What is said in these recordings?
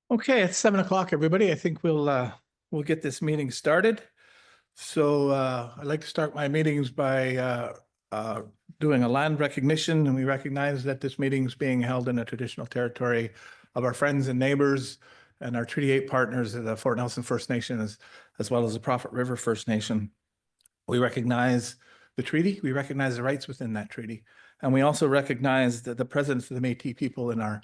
Okay, it's 7 o'clock, everybody. I think we'll get this meeting started. So I'd like to start my meetings by uh, doing a land recognition, and we recognize that this meeting is being held in the traditional territory of our friends and neighbors and our Treaty 8 partners, the Fort Nelson First Nation, as well as the Prophet River First Nation. We recognize the treaty. We recognize the rights within that treaty, and we also recognize the presence of the Métis people in our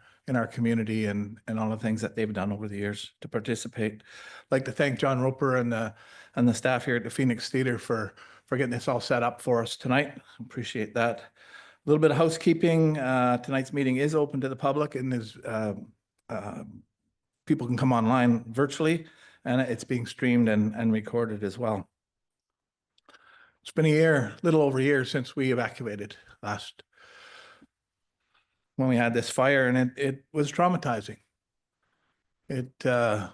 community and all the things that they've done over the years to participate. I'd like to thank John Roper and the staff here at the Phoenix Theater for getting this all set up for us tonight. Appreciate that. A little bit of housekeeping. Tonight's meeting is open to the public, and is people can come online virtually, and it's being streamed and recorded as well. It's been a little over a year since we evacuated last when we had this fire, and it was traumatizing. A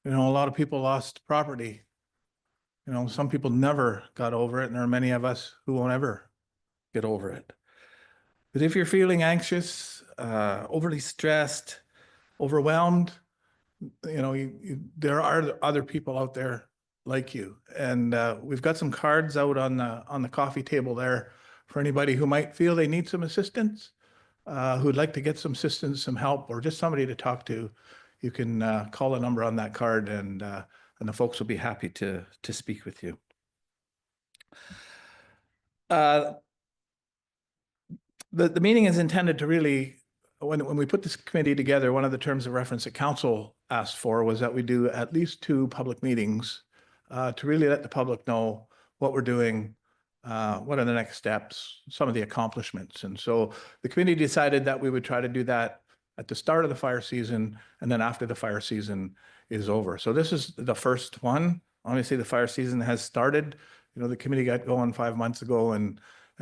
lot of people lost property. Some people never got over it, and there are many of us who won't ever get over it. But if you're feeling anxious, overly stressed, overwhelmed, there are other people out there like you. And we've got some cards out on the coffee table there for anybody who might feel they need some assistance, who'd like to get some assistance, some help, or just somebody to talk to. You can call the number on that card, and the folks will be happy to speak with you. The meeting is intended to really, when we put this committee together, one of the terms of reference that council asked for was that we do at least 2 public meetings to really let the public know what we're doing, what are the next steps, some of the accomplishments. And so the committee decided that we would try to do that at the start of the fire season and then after the fire season is over. So this is the first one. Obviously, the fire season has started. The committee got going 5 months ago, and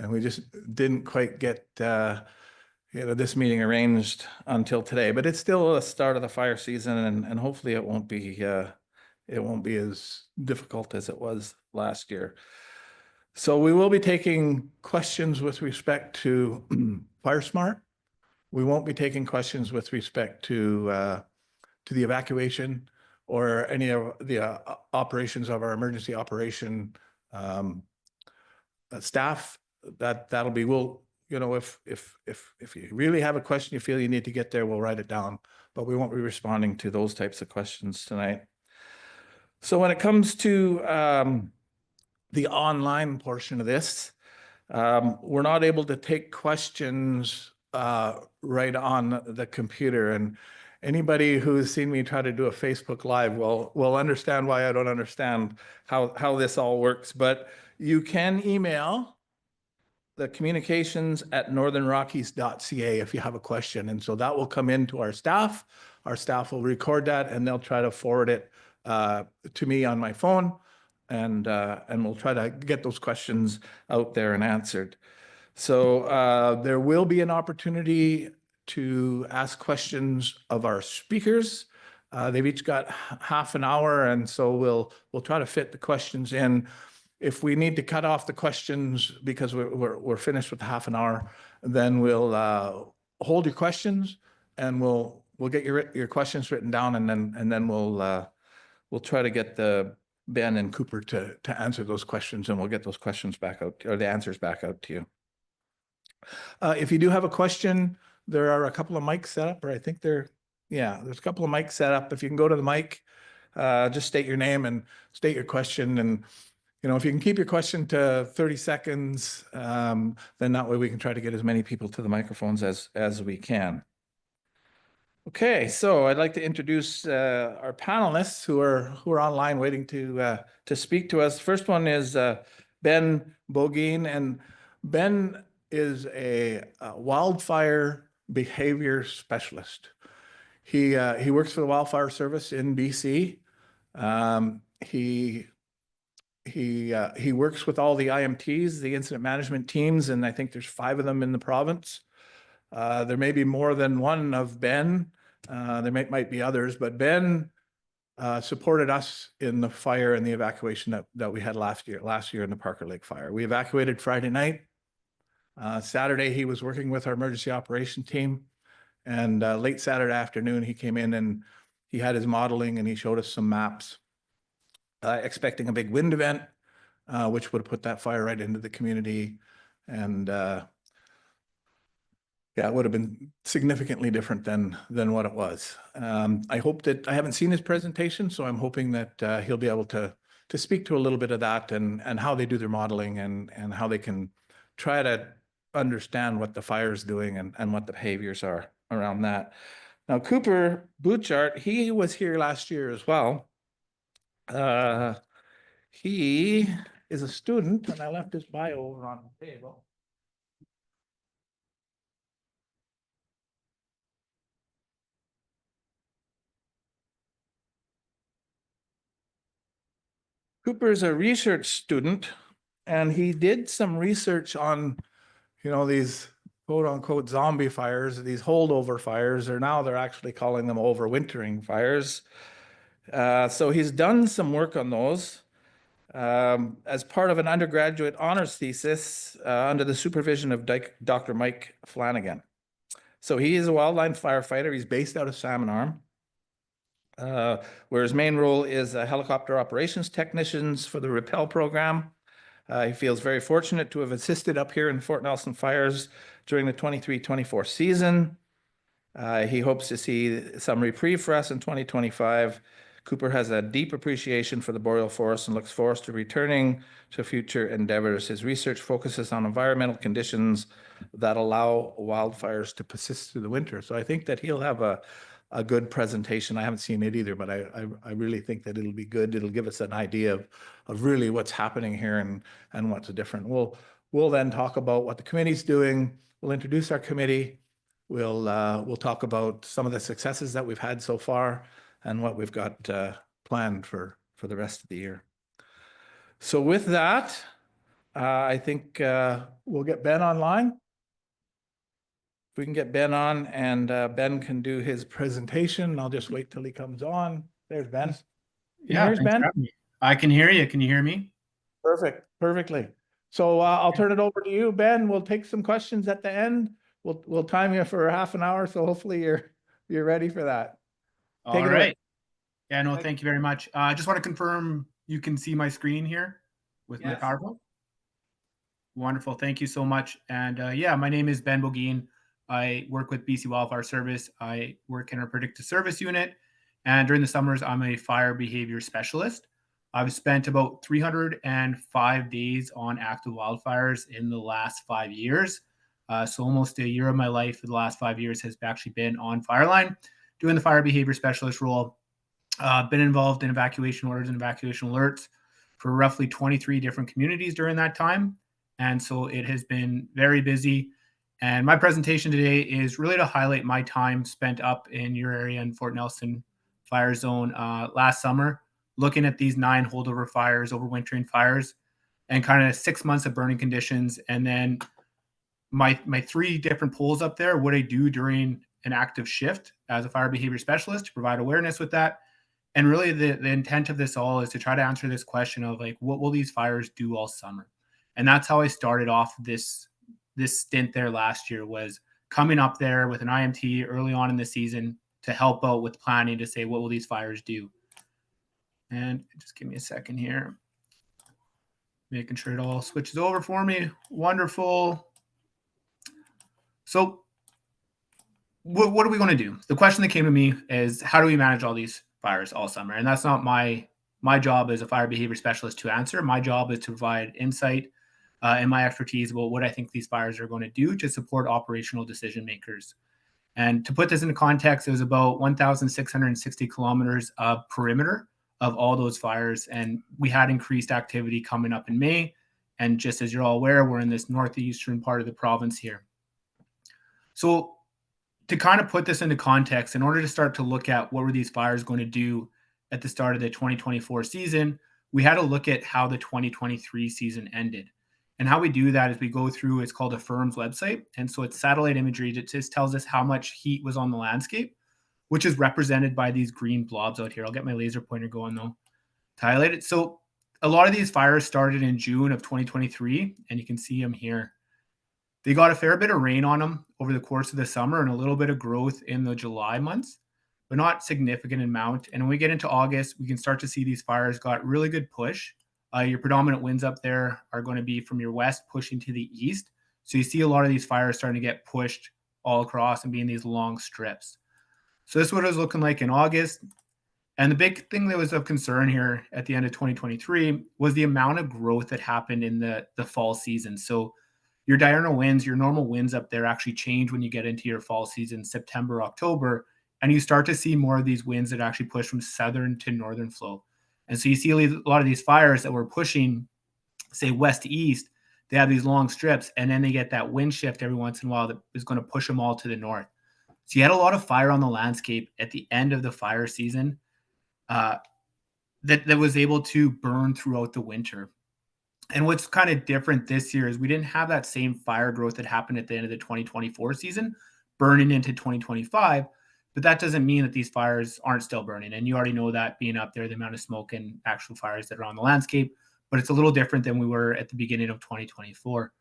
we just didn't quite get this meeting arranged until today. But it's still the start of the fire season, and hopefully it won't be as difficult as it was last year. So we will be taking questions with respect to FireSmart. We won't be taking questions with respect to the evacuation or any of the operations of our emergency operation staff. That'll be, if you really have a question you feel you need to get there, we'll write it down, but we won't be responding to those types of questions tonight. So when it comes to the online portion of this, we're not able to take questions right on the computer, and anybody who's seen me try to do a Facebook Live will understand why I don't understand how this all works. But you can email the communications@northernrockies.ca if you have a question, and so that will come into our staff. Our staff will record that, and they'll try to forward it to me on my phone, and we'll try to get those questions out there and answered. So there will be an opportunity to ask questions of our speakers. They've each got half an hour, and so we'll try to fit the questions in. If we need to cut off the questions because we're finished with the half an hour, then we'll hold your questions, and we'll get your questions written down, and then we'll try to get Ben and Cooper to answer those questions, and we'll get those questions back out, or the answers back out to you. If you do have a question, there are a couple of mics set up, or I think there's a couple of mics set up. If you can go to the mic, just state your name and state your question. And, if you can keep your question to 30 seconds, then that way we can try to get as many people to the microphones as we can. Okay, so I'd like to introduce our panelists who are online waiting to speak to us. First one is Ben Bogeen, and Ben is a wildfire behavior specialist. He works for the Wildfire Service in BC. He works with all the IMTs, the incident management teams, and I think there's 5 of them in the province. There may be more than one of Ben. There might be others, but Ben supported us in the fire and the evacuation that we had last year in the Parker Lake fire. We evacuated Friday night. Saturday, he was working with our emergency operation team, and late Saturday afternoon, he came in and he had his modeling and he showed us some maps, expecting a big wind event, which would put that fire right into the community. And yeah, it would have been significantly different than what it was. I hope that I haven't seen his presentation, so I'm hoping that he'll be able to speak to a little bit of that and how they do their modeling and how they can try to understand what the fire is doing and what the behaviors are around that. Now, Cooper Butchart, he was here last year as well. He is a student, and I left his bio over on the table. Cooper's a research student, and he did some research on, these quote unquote zombie fires, these holdover fires, or now they're actually calling them overwintering fires. So he's done some work on those as part of an undergraduate honors thesis under the supervision of Dr. Mike Flanagan. So he is a wildland firefighter. He's based out of Salmon Arm, where his main role is helicopter operations technicians for the Rappel program. He feels very fortunate to have assisted up here in Fort Nelson fires during the 23-24 season. He hopes to see some reprieve for us in 2025. Cooper has a deep appreciation for the boreal forest and looks forward to returning to future endeavors. His research focuses on environmental conditions that allow wildfires to persist through the winter. So I think that he'll have a good presentation. I haven't seen it either, but I really think that it'll be good. It'll give us an idea of really what's happening here and what's different. We'll then talk about what the committee's doing. We'll introduce our committee. We'll talk about some of the successes that we've had so far and what we've got planned for the rest of the year. So with that, I think we'll get Ben online. If we can get Ben on, and Ben can do his presentation. I'll just wait till he comes on. There's Ben. Yeah, Ben? I can hear you. Can you hear me? Perfect. Perfectly. So I'll turn it over to you, Ben. We'll take some questions at the end. We'll time you for half an hour, so hopefully you're ready for that. All right. Yeah, no, thank you very much. I just want to confirm you can see my screen here with my PowerPoint. Wonderful. Thank you so much. And yeah, my name is Ben Bogeen. I work with BC Wildfire Service. I work in our predictive service unit. And during the summers, I'm a fire behavior specialist. I've spent about 305 days on active wildfires in the last 5 years. So almost a year of my life for the last 5 years has actually been on Fireline, doing the fire behavior specialist role. Been involved in evacuation orders and evacuation alerts for roughly 23 different communities during that time. And so it has been very busy. And my presentation today is really to highlight my time spent up in your area in Fort Nelson fire zone last summer, looking at these 9 holdover fires, overwintering fires, and kind of 6 months of burning conditions. And then my 3 different polls up there, what I do during an active shift as a fire behavior specialist to provide awareness with that. And really the intent of this all is to try to answer this question of like, what will these fires do all summer? And that's how I started off this stint there last year, was coming up there with an IMT early on in the season to help out with planning to say, what will these fires do? And just give me a second here. Making sure it all switches over for me. Wonderful. So what are we going to do? The question that came to me is, how do we manage all these fires all summer? And that's not my job as a fire behavior specialist to answer. My job is to provide insight and my expertise about what I think these fires are going to do to support operational decision makers. And to put this into context, it was about 1,660 kilometers of perimeter of all those fires. And we had increased activity coming up in May. And just as you're all aware, we're in this northeastern part of the province here. So to kind of put this into context, in order to start to look at what were these fires going to do at the start of the 2024 season, we had to look at how the 2023 season ended. And how we do that is we go through, it's called a firm's website. And so it's satellite imagery that just tells us how much heat was on the landscape, which is represented by these green blobs out here. I'll get my laser pointer going though to highlight it. So a lot of these fires started in June of 2023, and you can see them here. They got a fair bit of rain on them over the course of the summer and a little bit of growth in the July months. but not significant amount. And when we get into August, we can start to see these fires got really good push. Your predominant winds up there are going to be from your west pushing to the east. So you see a lot of these fires starting to get pushed all across and being these long strips. So this is what it was looking like in August. And the big thing that was of concern here at the end of 2023 was the amount of growth that happened in the fall season. So your diurnal winds, your normal winds up there actually change when you get into your fall season, September, October, and you start to see more of these winds that actually push from southern to northern flow. And so you see a lot of these fires that were pushing, say, west to east, they have these long strips, and then they get that wind shift every once in a while that is going to push them all to the north. So you had a lot of fire on the landscape at the end of the fire season that was able to burn throughout the winter. And what's kind of different this year is we didn't have that same fire growth that happened at the end of the 2024 season burning into 2025. But that doesn't mean that these fires aren't still burning. And you already know that being up there, the amount of smoke and actual fires that are on the landscape. But it's a little different than we were at the beginning of 2024.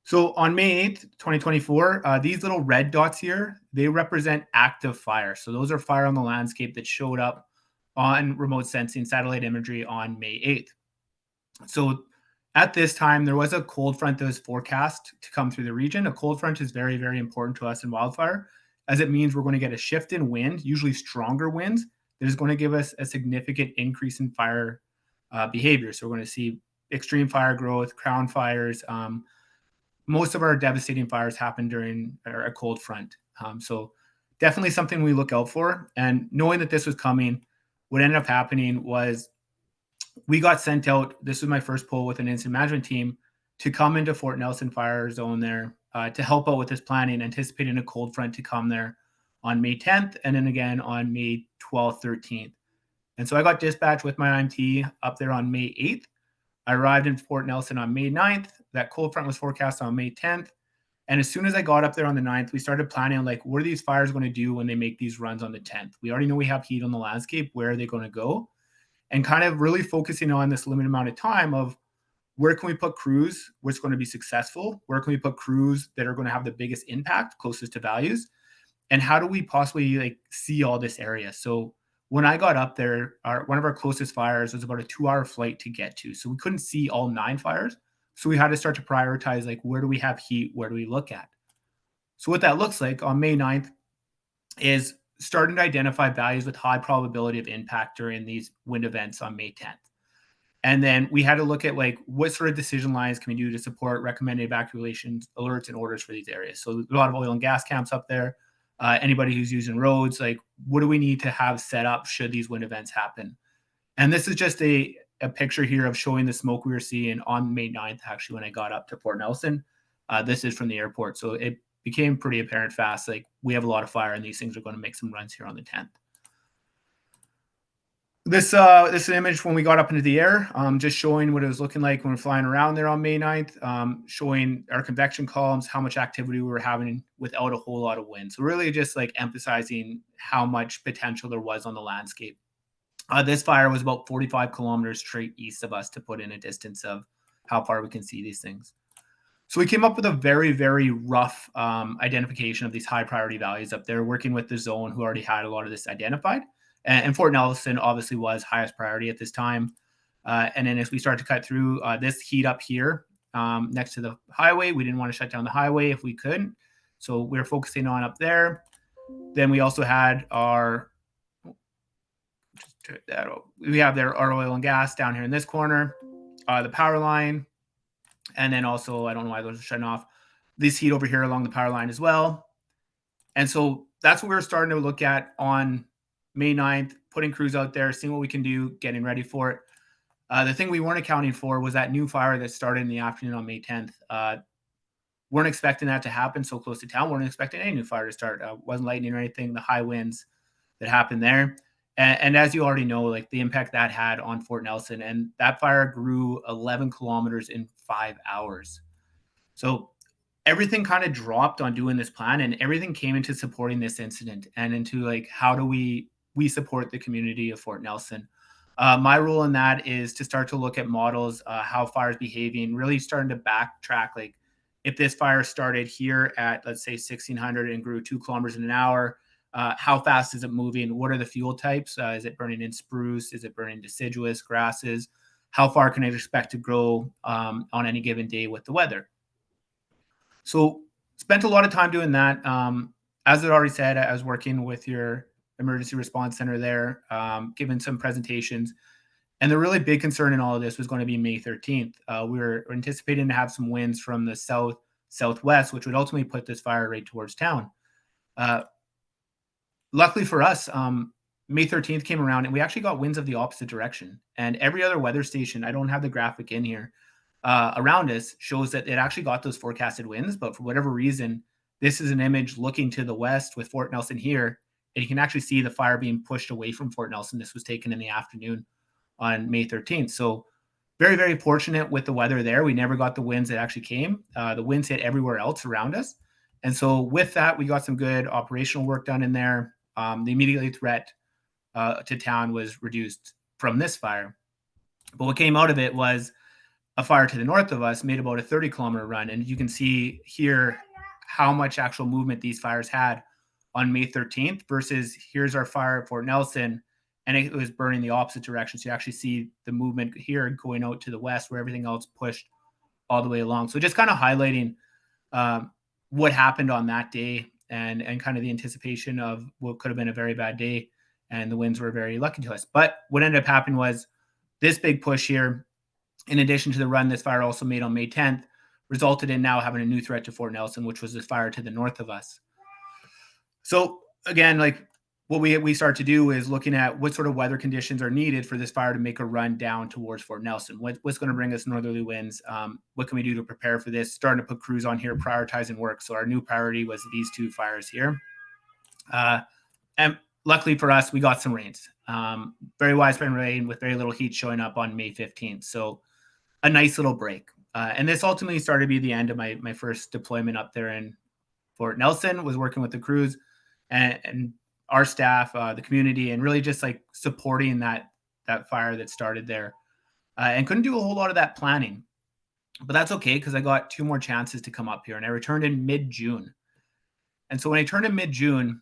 So on May 8th, 2024, these little red dots here, they represent active fire. So those are fire on the landscape that showed up on remote sensing satellite imagery on May 8th. So at this time, there was a cold front that was forecast to come through the region. A cold front is very, very important to us in wildfire, as it means we're going to get a shift in wind, usually stronger winds, that is going to give us a significant increase in fire behavior. So we're going to see extreme fire growth, crown fires. Most of our devastating fires happen during a cold front. So definitely something we look out for. And knowing that this was coming, what ended up happening was we got sent out. This was my first pull with an incident management team to come into Fort Nelson fire zone there to help out with this planning, anticipating a cold front to come there on May 10th and then again on May 12th, 13th. And so I got dispatched with my IMT up there on May 8th. I arrived in Fort Nelson on May 9th. That cold front was forecast on May 10th. And as soon as I got up there on the 9th, we started planning on like, what are these fires going to do when they make these runs on the 10th? We already know we have heat on the landscape. Where are they going to go? And kind of really focusing on this limited amount of time of where can we put crews where it's going to be successful? Where can we put crews that are going to have the biggest impact, closest to values? And how do we possibly like see all this area? So when I got up there, one of our closest fires was about a 2-hour flight to get to. So we couldn't see all 9 fires. So we had to start to prioritize, like, where do we have heat? Where do we look at? So what that looks like on May 9th is starting to identify values with high probability of impact during these wind events on May 10th. And then we had to look at like what sort of decision lines can we do to support recommended evacuations, alerts, and orders for these areas. So a lot of oil and gas camps up there. Anybody who's using roads, like what do we need to have set up should these wind events happen? And this is just a picture here of showing the smoke we were seeing on May 9th, actually, when I got up to Port Nelson. This is from the airport. So it became pretty apparent fast, like we have a lot of fire and these things are going to make some runs here on the 10th. This image when we got up into the air, just showing what it was looking like when we're flying around there on May 9th, showing our convection columns, how much activity we were having without a whole lot of wind. So really just like emphasizing how much potential there was on the landscape. This fire was about 45 kilometers straight east of us to put in a distance of how far we can see these things. So we came up with a very, very rough identification of these high priority values up there, working with the zone who already had a lot of this identified. And Fort Nelson obviously was highest priority at this time. And then as we start to cut through this heat up here next to the highway, we didn't want to shut down the highway if we couldn't. So we were focusing on up there. Then we also had our, we have there our oil and gas down here in this corner, the power line. And then also, I don't know why those are shutting off, this heat over here along the power line as well. And so that's what we were starting to look at on May 9th, putting crews out there, seeing what we can do, getting ready for it. The thing we weren't accounting for was that new fire that started in the afternoon on May 10th. Weren't expecting that to happen so close to town. Weren't expecting any new fire to start. Wasn't lightning or anything. The high winds that happened there. And as you already know, like the impact that had on Fort Nelson, and that fire grew 11 kilometers in 5 hours. So everything kind of dropped on doing this plan, and everything came into supporting this incident and into like, how do we support the community of Fort Nelson? My role in that is to start to look at models, how fire is behaving, really starting to backtrack. Like if this fire started here at, let's say 1600 and grew 2 kilometers in an hour, how fast is it moving? What are the fuel types? Is it burning in spruce? Is it burning deciduous grasses? How far can it expect to grow on any given day with the weather? So spent a lot of time doing that. As I already said, I was working with your emergency response center there, giving some presentations. And the really big concern in all of this was going to be May 13th. We were anticipating to have some winds from the southwest, which would ultimately put this fire right towards town. Luckily for us, May 13th came around and we actually got winds of the opposite direction. And every other weather station, I don't have the graphic in here, around us shows that it actually got those forecasted winds. But for whatever reason, this is an image looking to the west with Fort Nelson here. And you can actually see the fire being pushed away from Fort Nelson. This was taken in the afternoon on May 13th. So very, very fortunate with the weather there. We never got the winds that actually came. The winds hit everywhere else around us. And so with that, we got some good operational work done in there. The immediate threat to town was reduced from this fire. But what came out of it was a fire to the north of us made about a 30-kilometer run. And you can see here how much actual movement these fires had on May 13th versus here's our fire at Fort Nelson, and it was burning the opposite direction. So you actually see the movement here going out to the west where everything else pushed all the way along. So just kind of highlighting what happened on that day and kind of the anticipation of what could have been a very bad day. And the winds were very lucky to us. But what ended up happening was this big push here, in addition to the run this fire also made on May 10th, resulted in now having a new threat to Fort Nelson, which was the fire to the north of us. So again, like what we start to do is looking at what sort of weather conditions are needed for this fire to make a run down towards Fort Nelson. What's going to bring us northerly winds? What can we do to prepare for this? Starting to put crews on here, prioritizing work. So our new priority was these two fires here. And luckily for us, we got some rains. Very widespread rain with very little heat showing up on May 15th. So a nice little break. And this ultimately started to be the end of my first deployment up there in Fort Nelson, was working with the crews and our staff, the community, and really just like supporting that fire that started there. And couldn't do a whole lot of that planning. But that's okay because I got 2 more chances to come up here, and I returned in mid-June. And so when I turned in mid-June,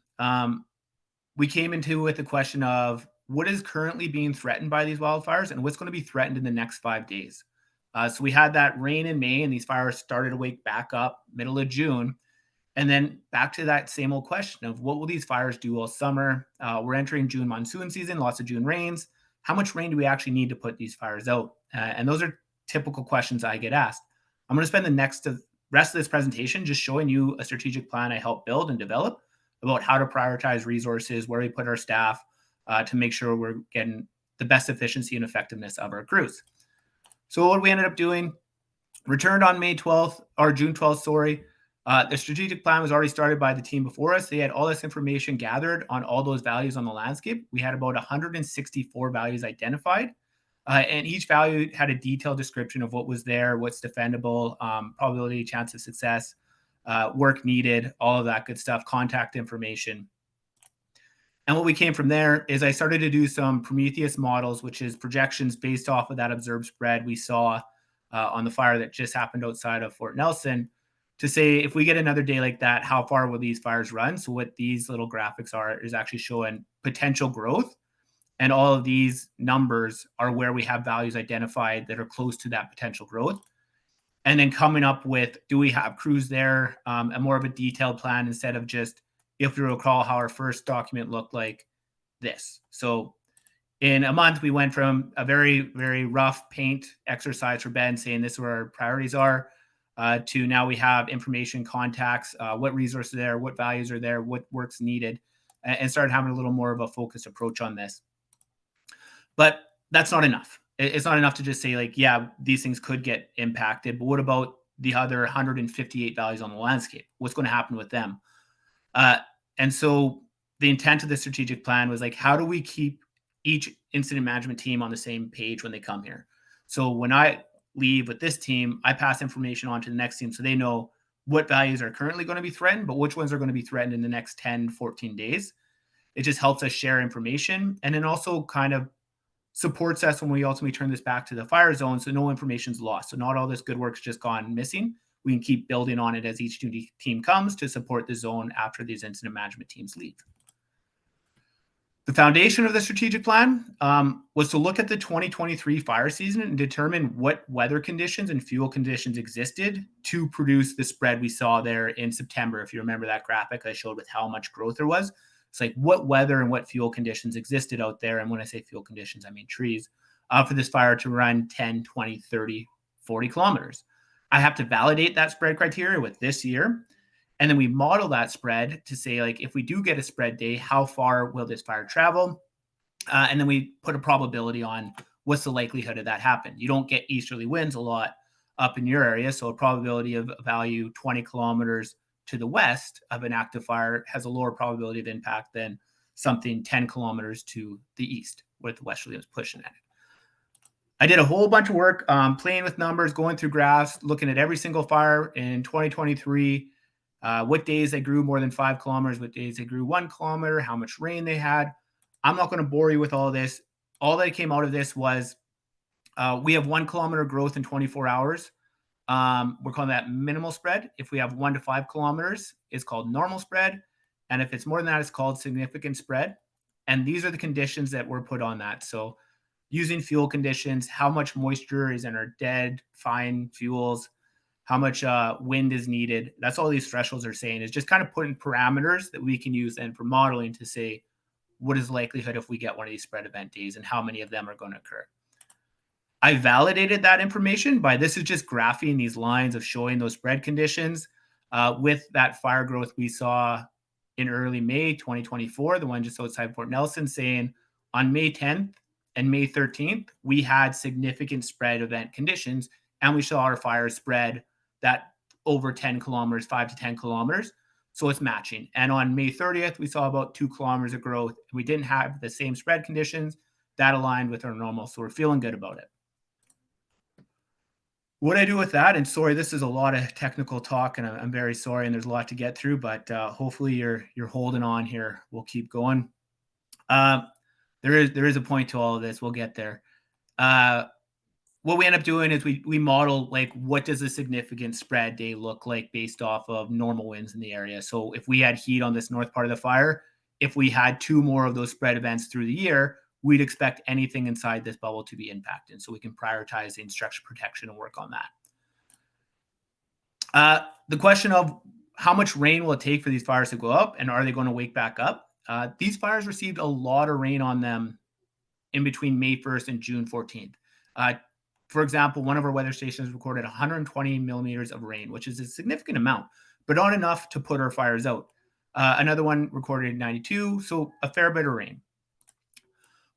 we came into with the question of what is currently being threatened by these wildfires and what's going to be threatened in the next 5 days. So we had that rain in May, and these fires started to wake back up middle of June. And then back to that same old question of what will these fires do all summer? We're entering June monsoon season, lots of June rains. How much rain do we actually need to put these fires out? And those are typical questions I get asked. I'm going to spend the rest of this presentation just showing you a strategic plan I helped build and develop about how to prioritize resources, where we put our staff to make sure we're getting the best efficiency and effectiveness of our crews. So what we ended up doing, returned on May 12th, or June 12th, sorry. The strategic plan was already started by the team before us. They had all this information gathered on all those values on the landscape. We had about 164 values identified, and each value had a detailed description of what was there, what's defendable, probability, chance of success, work needed, all of that good stuff, contact information. And what we came from there is I started to do some Prometheus models, which is projections based off of that observed spread we saw on the fire that just happened outside of Fort Nelson, to say if we get another day like that, how far will these fires run? So what these little graphics are is actually showing potential growth. And all of these numbers are where we have values identified that are close to that potential growth. And then coming up with, do we have crews there? And more of a detailed plan instead of just, if you recall how our first document looked like this. So in a month, we went from a very, very rough paint exercise for Ben saying this is where our priorities are, to now we have information, contacts, what resources are there, what values are there, what work's needed, and started having a little more of a focused approach on this. But that's not enough. It's not enough to just say like, yeah, these things could get impacted, but what about the other 158 values on the landscape? What's going to happen with them? And so the intent of the strategic plan was like, how do we keep each incident management team on the same page when they come here? So when I leave with this team, I pass information on to the next team so they know what values are currently going to be threatened, but which ones are going to be threatened in the next 10, 14 days. It just helps us share information, and then also kind of supports us when we ultimately turn this back to the fire zone, so no information's lost. So not all this good work's just gone missing. We can keep building on it as each team comes to support the zone after these incident management teams leave. The foundation of the strategic plan was to look at the 2023 fire season and determine what weather conditions and fuel conditions existed to produce the spread we saw there in September. If you remember that graphic I showed with how much growth there was, it's like what weather and what fuel conditions existed out there. And when I say fuel conditions, I mean trees, for this fire to run 10, 20, 30, 40 kilometers. I have to validate that spread criteria with this year. And then we model that spread to say, like, if we do get a spread day, how far will this fire travel? And then we put a probability on what's the likelihood of that happen. You don't get easterly winds a lot up in your area. So a probability of value 20 kilometers to the west of an active fire has a lower probability of impact than something 10 kilometers to the east where the westerly was pushing at it. I did a whole bunch of work playing with numbers, going through graphs, looking at every single fire in 2023. What days they grew more than 5 kilometers, what days they grew 1 kilometer, how much rain they had. I'm not going to bore you with all this. All that came out of this was we have 1 kilometer growth in 24 hours. We're calling that minimal spread. If we have 1 to 5 kilometers, it's called normal spread. And if it's more than that, it's called significant spread. And these are the conditions that were put on that. So using fuel conditions, how much moisture is in our dead, fine fuels, how much wind is needed. That's all these thresholds are saying, is just kind of putting parameters that we can use then for modeling to say, what is the likelihood if we get one of these spread event days and how many of them are going to occur. I validated that information by, this is just graphing these lines of showing those spread conditions with that fire growth we saw in early May 2024, the one just outside Port Nelson, saying on May 10th and May 13th, we had significant spread event conditions, and we saw our fire spread that over 10 kilometers, 5 to 10 kilometers. So it's matching. And on May 30th, we saw about 2 kilometers of growth. We didn't have the same spread conditions. That aligned with our normal. So we're feeling good about it. What I do with that, and sorry, this is a lot of technical talk, and I'm very sorry, and there's a lot to get through, but hopefully you're holding on here. We'll keep going. There is a point to all of this. We'll get there. What we end up doing is we model, like, what does a significant spread day look like based off of normal winds in the area. So if we had heat on this north part of the fire, if we had 2 more of those spread events through the year, we'd expect anything inside this bubble to be impacted. So we can prioritize the structure protection and work on that. The question of how much rain will it take for these fires to go up, and are they going to wake back up? These fires received a lot of rain on them in between May 1st and June 14th. For example, one of our weather stations recorded 120 millimeters of rain, which is a significant amount, but not enough to put our fires out. Another one recorded 92, so a fair bit of rain.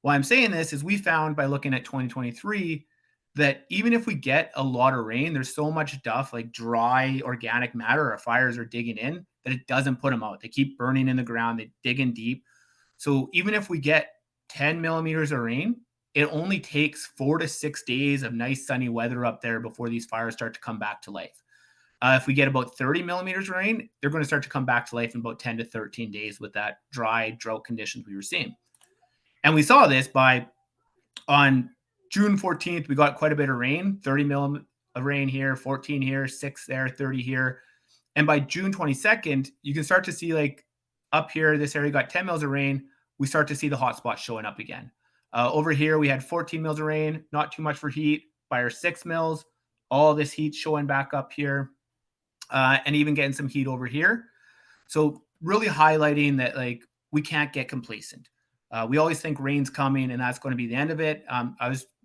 Why I'm saying this is we found by looking at 2023 that even if we get a lot of rain, there's so much stuff like dry organic matter our fires are digging in that it doesn't put them out. They keep burning in the ground, they dig in deep. So even if we get 10 millimeters of rain, it only takes 4 to 6 days of nice sunny weather up there before these fires start to come back to life. If we get about 30 millimeters of rain, they're going to start to come back to life in about 10 to 13 days with that dry drought conditions we were seeing. And we saw this on June 14th, we got quite a bit of rain, 30 mil of rain here, 14 here, 6 there, 30 here. And by June 22nd, you can start to see, like, up here, this area got 10 mils of rain. We start to see the hot spots showing up again. Over here, we had 14 mils of rain, not too much for heat. By our 6 mils, all this heat showing back up here, and even getting some heat over here. So really highlighting that, like, we can't get complacent. We always think rain's coming and that's going to be the end of it.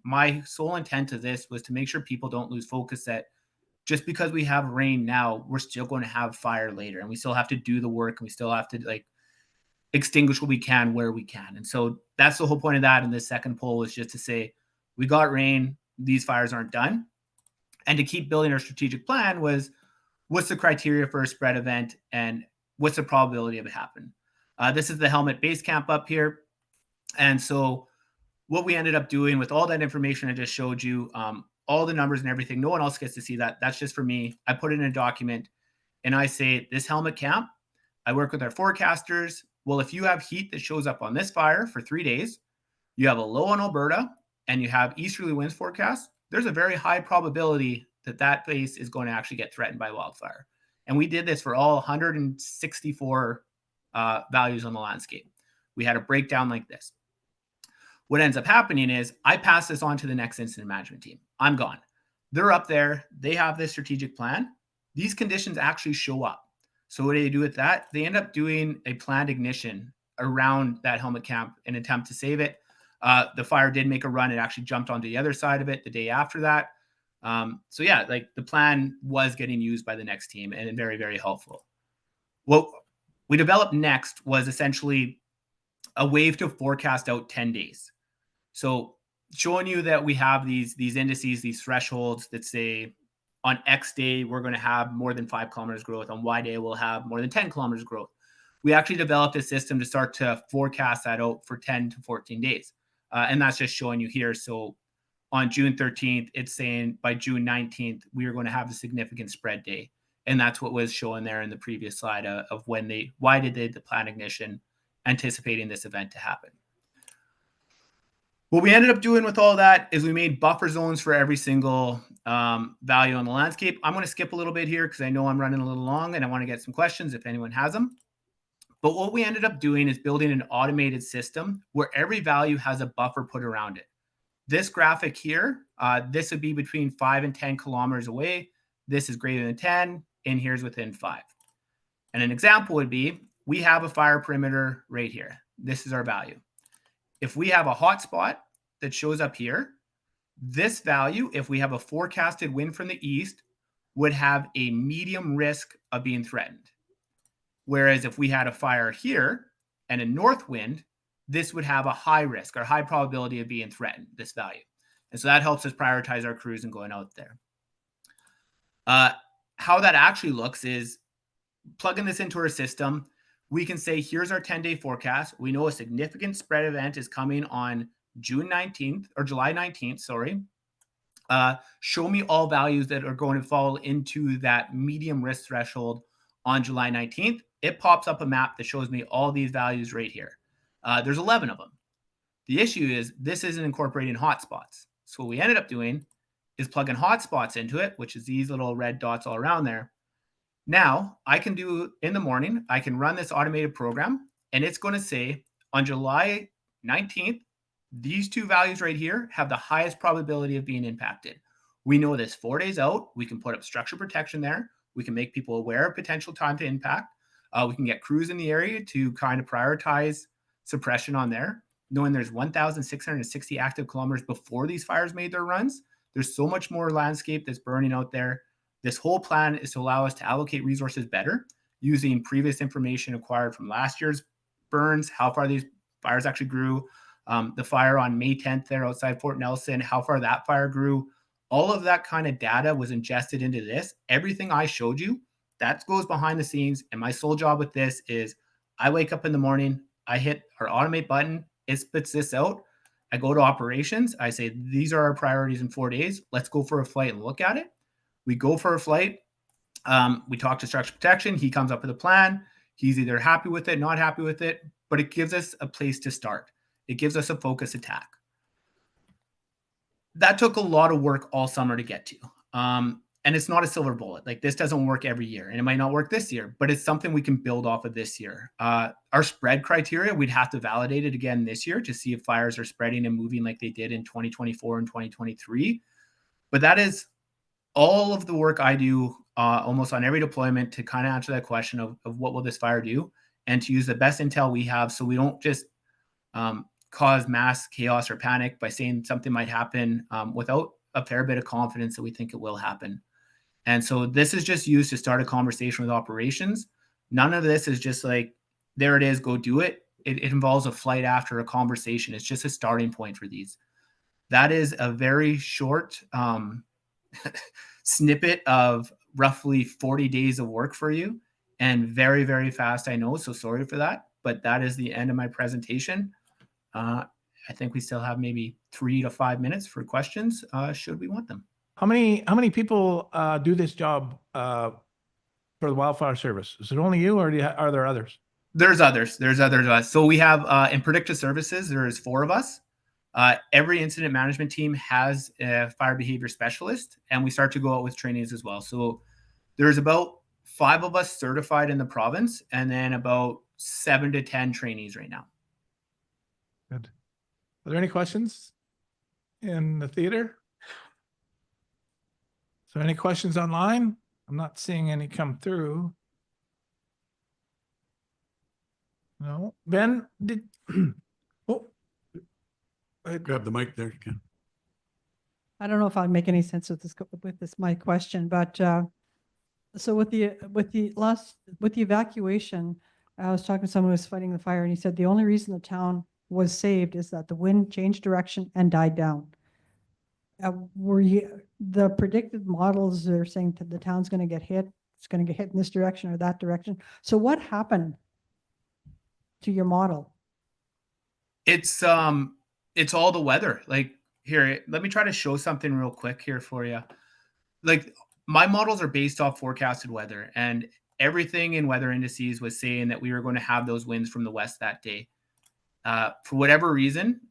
My sole intent of this was to make sure people don't lose focus that just because we have rain now, we're still going to have fire later, and we still have to do the work, and we still have to, like, extinguish what we can where we can. And so that's the whole point of that. And this second poll was just to say, we got rain, these fires aren't done. And to keep building our strategic plan was, what's the criteria for a spread event and what's the probability of it happening? This is the helmet base camp up here. And so what we ended up doing with all that information I just showed you, all the numbers and everything, no one else gets to see that. That's just for me. I put it in a document and I say, this helmet camp, I work with our forecasters. Well, if you have heat that shows up on this fire for 3 days, you have a low in Alberta, and you have easterly winds forecast, there's a very high probability that that place is going to actually get threatened by wildfire. And we did this for all 164 values on the landscape. We had a breakdown like this. What ends up happening is I pass this on to the next incident management team. I'm gone. They're up there. They have this strategic plan. These conditions actually show up. So what do they do with that? They end up doing a planned ignition around that helmet camp in an attempt to save it. The fire did make a run. It actually jumped onto the other side of it the day after that. So yeah, like the plan was getting used by the next team and very, very helpful. What we developed next was essentially a wave to forecast out 10 days. So showing you that we have these indices, these thresholds that say on X day, we're going to have more than 5 kilometers growth. On Y day, we'll have more than 10 kilometers growth. We actually developed a system to start to forecast that out for 10 to 14 days. And that's just showing you here. So on June 13th, it's saying by June 19th, we are going to have a significant spread day. And that's what was shown there in the previous slide of why did they the plan ignition, anticipating this event to happen. What we ended up doing with all that is we made buffer zones for every single value on the landscape. I'm going to skip a little bit here because I know I'm running a little long and I want to get some questions if anyone has them. But what we ended up doing is building an automated system where every value has a buffer put around it. This graphic here, this would be between 5 and 10 kilometers away. This is greater than 10, and here's within 5. And an example would be, we have a fire perimeter right here. This is our value. If we have a hotspot that shows up here, this value, if we have a forecasted wind from the east, would have a medium risk of being threatened. Whereas if we had a fire here and a north wind, this would have a high risk or high probability of being threatened, this value. And so that helps us prioritize our crews and going out there. How that actually looks is plugging this into our system. We can say, here's our 10-day forecast. We know a significant spread event is coming on June 19th or July 19th, sorry. Show me all values that are going to fall into that medium risk threshold on July 19th. It pops up a map that shows me all these values right here. There's 11 of them. The issue is this isn't incorporating hotspots. So what we ended up doing is plugging hotspots into it, which is these little red dots all around there. Now I can do in the morning, I can run this automated program and it's going to say on July 19th, these two values right here have the highest probability of being impacted. We know this 4 days out. We can put up structure protection there. We can make people aware of potential time to impact. We can get crews in the area to kind of prioritize suppression on there, knowing there's 1,660 active kilometers before these fires made their runs. There's so much more landscape that's burning out there. This whole plan is to allow us to allocate resources better using previous information acquired from last year's burns, how far these fires actually grew, the fire on May 10th there outside Fort Nelson, how far that fire grew. All of that kind of data was ingested into this. Everything I showed you, that goes behind the scenes. And my sole job with this is I wake up in the morning, I hit our automate button, it spits this out. I go to operations. I say, these are our priorities in 4 days. Let's go for a flight and look at it. We go for a flight. We talk to structure protection. He comes up with a plan. He's either happy with it, not happy with it, but it gives us a place to start. It gives us a focus attack. That took a lot of work all summer to get to. And it's not a silver bullet. Like this doesn't work every year and it might not work this year, but it's something we can build off of this year. Our spread criteria, we'd have to validate it again this year to see if fires are spreading and moving like they did in 2024 and 2023. But that is all of the work I do almost on every deployment to kind of answer that question of what will this fire do and to use the best intel we have so we don't just cause mass chaos or panic by saying something might happen without a fair bit of confidence that we think it will happen. And so this is just used to start a conversation with operations. None of this is just like, there it is, go do it. It involves a flight after a conversation. It's just a starting point for these. That is a very short snippet of roughly 40 days of work for you and very, very fast, I know. So sorry for that, but that is the end of my presentation. I think we still have maybe 3 to 5 minutes for questions, should we want them. How many people do this job for the wildfire service? Is it only you, or are there others? There's others. So we have in predictive services, there is 4 of us. Every incident management team has a fire behavior specialist, and we start to go out with trainees as well. So there's about 5 of us certified in the province, and then about 7 to 10 trainees right now. Good. Are there any questions in the theater? Is there any questions online? I'm not seeing any come through. No. Ben, did, oh. Grab the mic there, Ken. I don't know if I'll make any sense with this my question, but so with the evacuation, I was talking to someone who was fighting the fire, and he said the only reason the town was saved is that the wind changed direction and died down. Were you the predicted models are saying that the town's going to get hit? It's going to get hit in this direction or that direction. So what happened to your model? It's all the weather. Like here, let me try to show something real quick here for you. Like my models are based off forecasted weather, and everything in weather indices was saying that we were going to have those winds from the west that day. For whatever reason,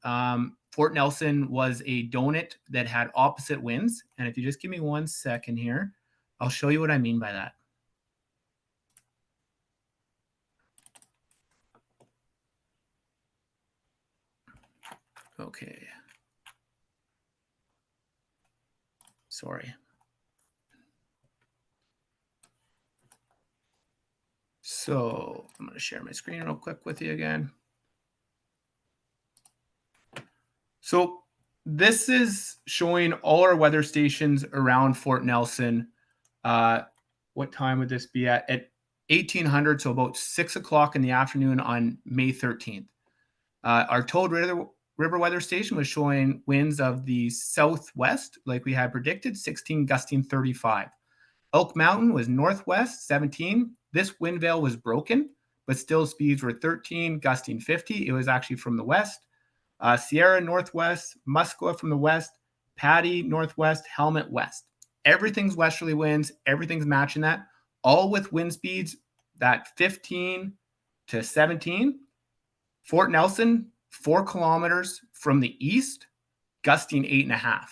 Fort Nelson was a donut that had opposite winds. And if you just give me 1 second here, I'll show you what I mean by that. Okay. Sorry. So I'm going to share my screen real quick with you again. So this is showing all our weather stations around Fort Nelson. What time would this be at? At 1800, so about 6 o'clock in the afternoon on May 13th. Our Toad River weather station was showing winds of the southwest, like we had predicted, 16 gusting 35. Elk Mountain was northwest, 17. This wind veil was broken, but still speeds were 13, gusting 50. It was actually from the west. Sierra northwest, Muskwa from the west, Patty northwest, Helmet west. Everything's westerly winds. Everything's matching that, all with wind speeds that 15 to 17. Fort Nelson, 4 kilometers from the east, gusting 8.5.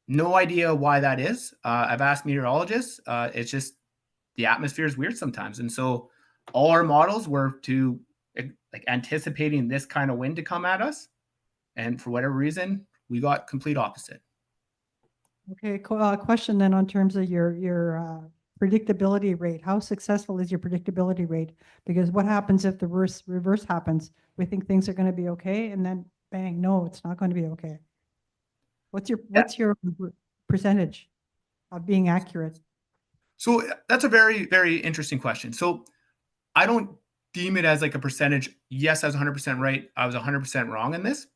No idea why that is. I've asked meteorologists. It's just the atmosphere is weird sometimes. And so all our models were to like anticipating this kind of wind to come at us. And for whatever reason, we got complete opposite. Okay, question then on terms of your predictability rate. How successful is your predictability rate? Because what happens if the reverse happens? We think things are going to be okay, and then bang, no, it's not going to be okay. What's your percentage of being accurate? So that's a very, very interesting question. So I don't deem it as like a percentage. Yes, I was 100% right. I was 100% wrong in this.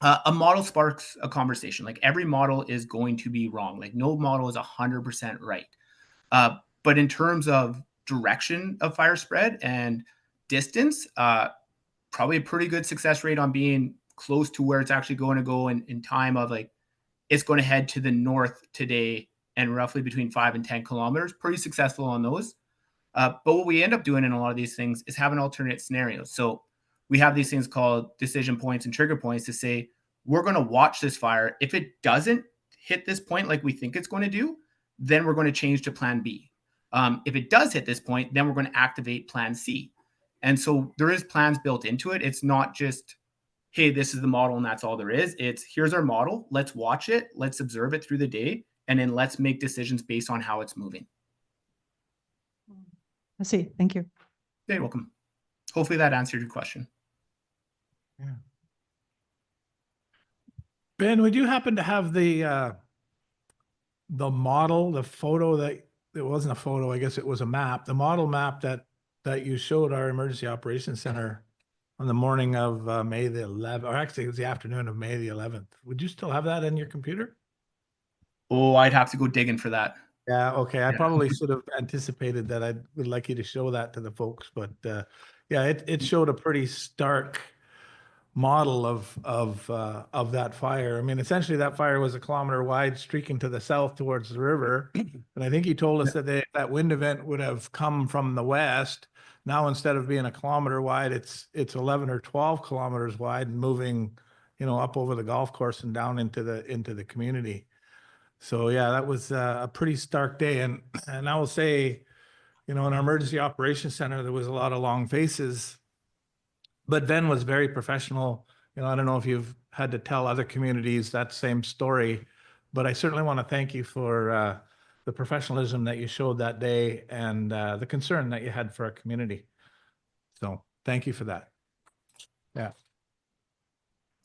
A model sparks a conversation. Like every model is going to be wrong. Like no model is 100% right. But in terms of direction of fire spread and distance, probably a pretty good success rate on being close to where it's actually going to go in time of like, it's going to head to the north today and roughly between 5 and 10 kilometers. Pretty successful on those. But what we end up doing in a lot of these things is having alternate scenarios. So we have these things called decision points and trigger points to say, we're going to watch this fire. If it doesn't hit this point like we think it's going to do, then we're going to change to plan B. If it does hit this point, then we're going to activate plan C. And so there is plans built into it. It's not just, hey, this is the model and that's all there is. It's here's our model. Let's watch it. Let's observe it through the day. And then let's make decisions based on how it's moving. I see. Thank you. You're welcome. Hopefully that answered your question. Yeah. Ben, would you happen to have the model, the photo that it wasn't a photo, I guess it was a map, the model map that you showed our emergency operations center on the morning of May the 11th, or actually it was the afternoon of May the 11th. Would you still have that in your computer? Oh, I'd have to go digging for that. Yeah, okay. I Yeah. probably should have anticipated that. I would like you to show that to the folks, but yeah, it showed a pretty stark model of that fire. I mean, essentially that fire was a kilometer wide, streaking to the south towards the river. And I think he told us that that wind event would have come from the west. Now, instead of being a kilometer wide, it's 11 or 12 kilometers wide and moving, up over the golf course and down into the community. So yeah, that was a pretty stark day. And I will say, in our emergency operations center, there was a lot of long faces But Ben was very professional. You know, I don't know if you've had to tell other communities that same story, but I certainly want to thank you for the professionalism that you showed that day and the concern that you had for our community. So thank you for that. Yeah.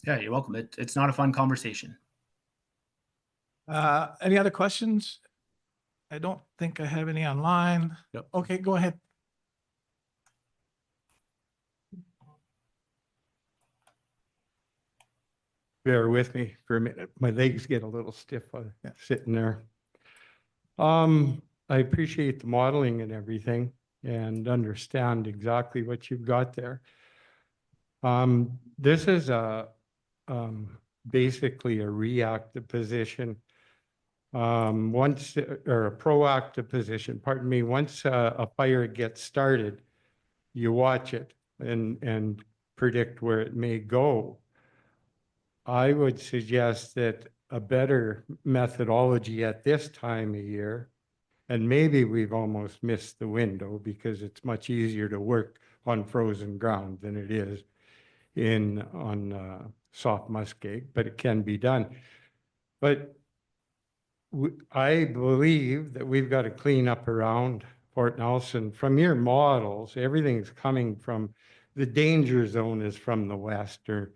Yeah, you're welcome. It's not a fun conversation. Any other questions? I don't think I have any online. Yep. Okay, go ahead. Bear with me for a minute. My legs get a little stiff sitting there. I appreciate the modeling and everything and understand exactly what you've got there. This is basically a reactive position. Once, or a proactive position, pardon me, once a fire gets started, you watch it and predict where it may go. I would suggest that a better methodology at this time of year, and maybe we've almost missed the window because it's much easier to work on frozen ground than it is on soft muskeg, but it can be done. But I believe that we've got to clean up around Fort Nelson. From your models, everything's coming from, the danger zone is from the west or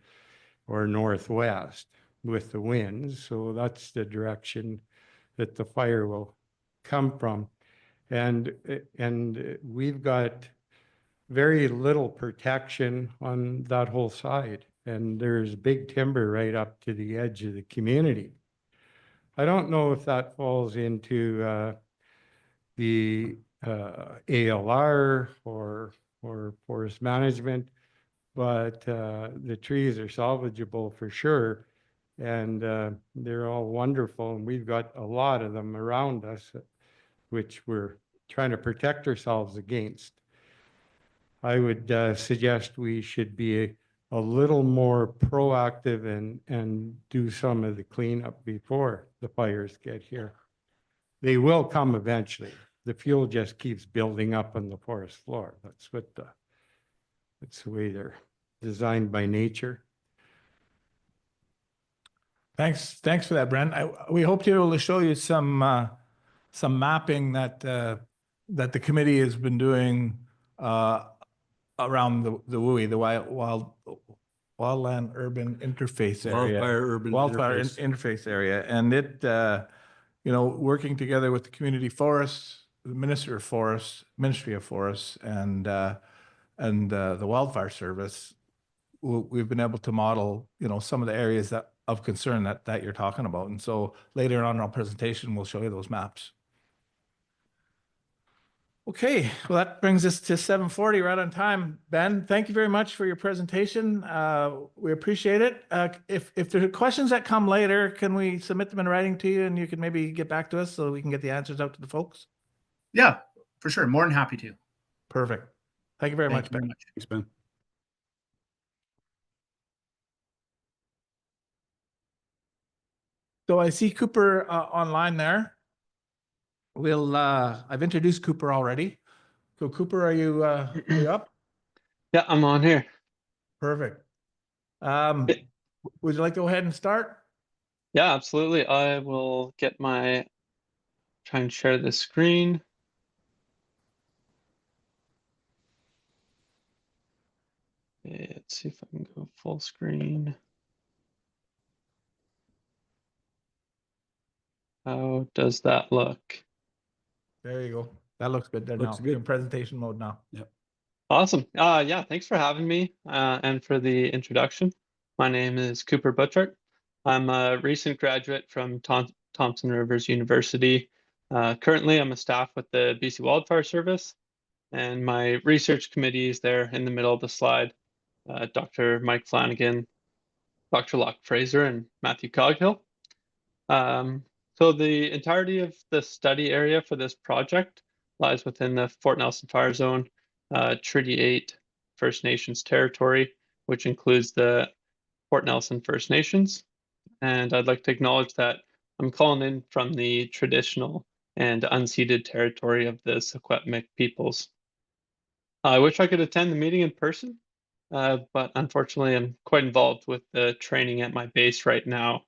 northwest with the winds. So that's the direction that the fire will come from. And we've got very little protection on that whole side. And there's big timber right up to the edge of the community. I don't know if that falls into the ALR or forest management, but the trees are salvageable for sure. And they're all wonderful. And we've got a lot of them around us, which we're trying to protect ourselves against. I would suggest we should be a little more proactive and do some of the cleanup before the fires get here. They will come eventually. The fuel just keeps building up on the forest floor. That's the way they're designed by nature. Thanks for that, Brent. We hope to be able to show you some mapping that that the committee has been doing around the WUI, the Wildland Urban Interface area. Wildfire Urban Wildfire Interface. Interface area. And it, you know, working together with the community forests, the Ministry of Forests, and the Wildfire Service, we've been able to model, you know, some of the areas of concern that you're talking about. And so later on in our presentation, we'll show you those maps. Okay, well, that brings us to 7:40, right on time. Ben, thank you very much for your presentation. We appreciate it. If there are questions that come later, can we submit them in writing to you and you can maybe get back to us so we can get the answers out to the folks? Yeah, for sure. More than happy to. Perfect. Thank you very much, Ben. Thanks, Ben. So I see Cooper online there. I've introduced Cooper already. So Cooper, are you up? Yeah, I'm on here. Perfect. Would you like to go ahead and start? Yeah, absolutely. I will get try and share the screen. Okay, let's see if I can go full screen. How does that look? There you go. That looks good there now. Looks You're in good. presentation mode now. Awesome. Yeah, thanks for having me and for the introduction. My name is Cooper Butchart. I'm a recent graduate from Thompson Rivers University. Currently, I'm a staff with the BC Wildfire Service, and my research committee is there in the middle of the slide. Dr. Mike Flanagan, Dr. Locke Fraser, and Matthew Coghill. So the entirety of the study area for this project lies within the Fort Nelson Fire Zone, Treaty 8 First Nations territory, which includes the Fort Nelson First Nations. And I'd like to acknowledge that I'm calling in from the traditional and unceded territory of the Secwepemc peoples. I wish I could attend the meeting in person, but unfortunately I'm quite involved with the training at my base right now.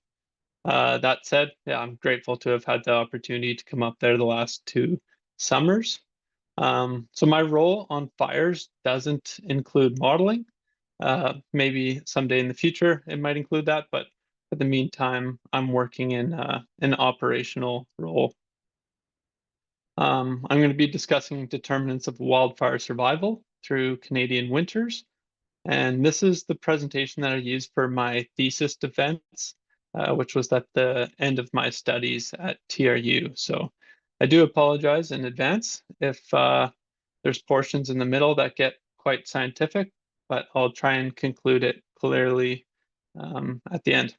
That said, yeah, I'm grateful to have had the opportunity to come up there the last 2 summers. So my role on fires doesn't include modeling. Maybe someday in the future it might include that, but for the meantime, I'm working in an operational role. I'm going to be discussing determinants of wildfire survival through Canadian winters. And this is the presentation that I used for my thesis defense, which was at the end of my studies at TRU. So I do apologize in advance if there's portions in the middle that get quite scientific, but I'll try and conclude it clearly at the end.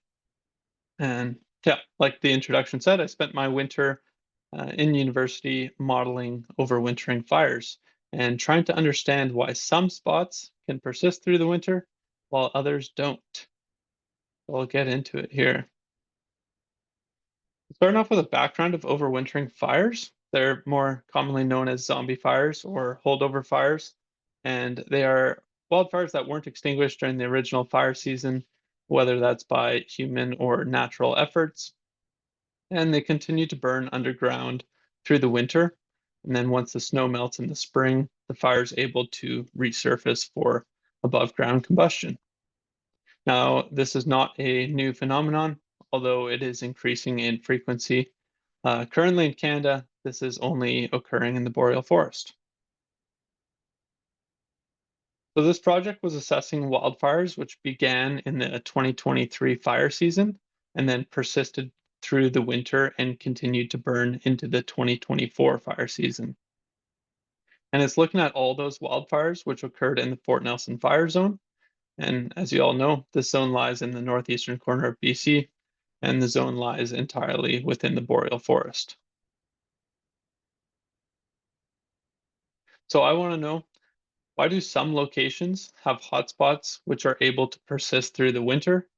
And yeah, like the introduction said, I spent my winter in university modeling overwintering fires and trying to understand why some spots can persist through the winter while others don't. I'll get into it here. Starting off with a background of overwintering fires, they're more commonly known as zombie fires or holdover fires, and they are wildfires that weren't extinguished during the original fire season, whether that's by human or natural efforts, and they continue to burn underground through the winter. And then once the snow melts in the spring, the fire is able to resurface for above ground combustion. Now, this is not a new phenomenon, although it is increasing in frequency. Currently in Canada, this is only occurring in the boreal forest. So this project was assessing wildfires which began in the 2023 fire season and then persisted through the winter and continued to burn into the 2024 fire season. And it's looking at all those wildfires which occurred in the Fort Nelson fire zone. And as you all know, this zone lies in the northeastern corner of BC, and the zone lies entirely within the boreal forest. So I want to know, why do some locations have hotspots which are able to persist through the winter,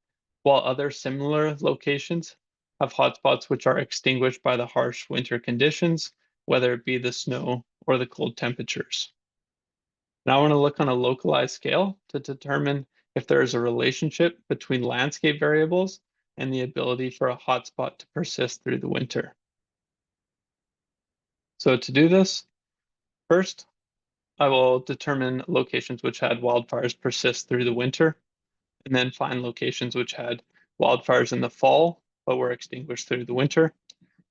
while other similar locations have hotspots which are extinguished by the harsh winter conditions, whether it be the snow or the cold temperatures? Now I want to look on a localized scale to determine if there is a relationship between landscape variables and the ability for a hotspot to persist through the winter. So to do this, first, I will determine locations which had wildfires persist through the winter, and then find locations which had wildfires in the fall but were extinguished through the winter.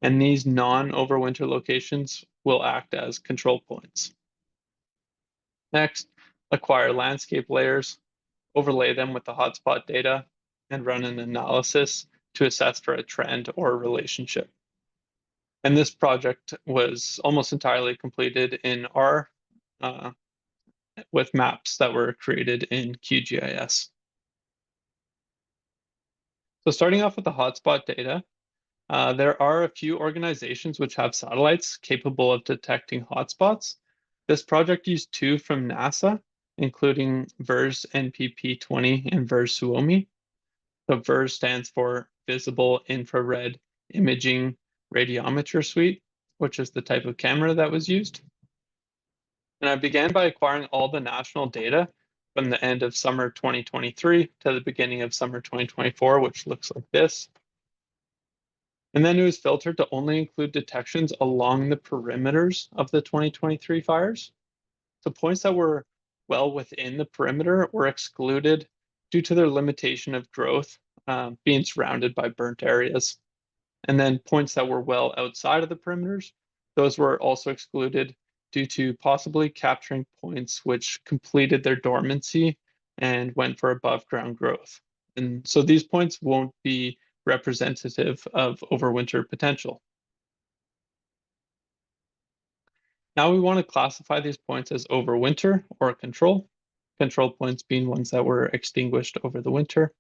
And these non-overwinter locations will act as control points. Next, acquire landscape layers, overlay them with the hotspot data, and run an analysis to assess for a trend or a relationship. And this project was almost entirely completed in R with maps that were created in QGIS. So starting off with the hotspot data, there are a few organizations which have satellites capable of detecting hotspots. This project used 2 from NASA, including VIRS NPP-20 and VIRS Suomi. So VIRS stands for Visible Infrared Imaging Radiometer Suite, which is the type of camera that was used. And I began by acquiring all the national data from the end of summer 2023 to the beginning of summer 2024, which looks like this. And then it was filtered to only include detections along the perimeters of the 2023 fires. So points that were well within the perimeter were excluded due to their limitation of growth, being surrounded by burnt areas. And then points that were well outside of the perimeters, those were also excluded due to possibly capturing points which completed their dormancy and went for above ground growth. And so these points won't be representative of overwinter potential. Now we want to classify these points as overwinter or control points being ones that were extinguished over the winter.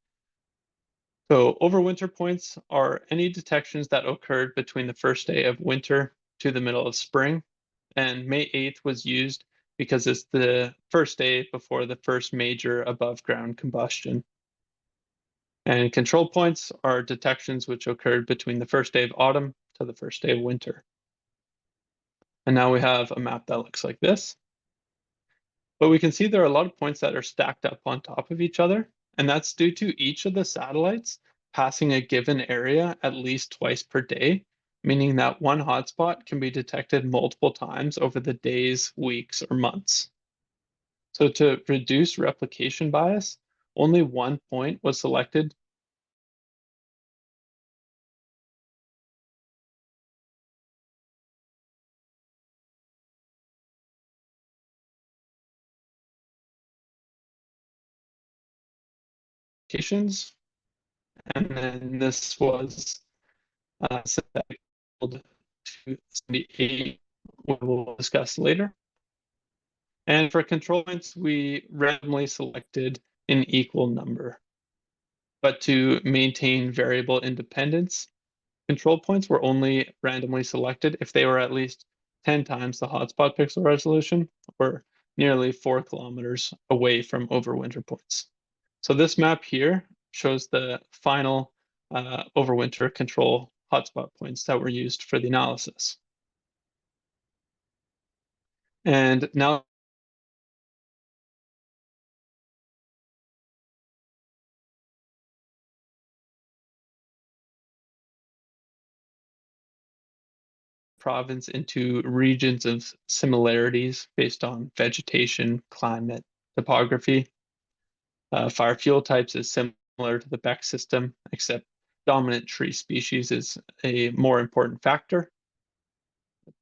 So overwinter points are any detections that occurred between the first day of winter to the middle of spring. And May 8th was used because it's the first day before the first major above ground combustion. And control points are detections which occurred between the first day of autumn to the first day of winter. And now we have a map that looks like this. But we can see there are a lot of points that are stacked up on top of each other, and that's due to each of the satellites passing a given area at least twice per day, meaning that one hotspot can be detected multiple times over the days, weeks, or months. So to reduce replication bias, only one point was selected locations, and then this was synthetic to 78, we will discuss later. And for control points, we randomly selected an equal number. But to maintain variable independence, control points were only randomly selected if they were at least 10 times the hotspot pixel resolution, or nearly 4 kilometers away from overwinter points. So this map here shows the final overwinter control hotspot points that were used for the analysis. And now province into regions of similarities based on vegetation, climate, topography. Fire fuel types is similar to the Beck system, except dominant tree species is a more important factor.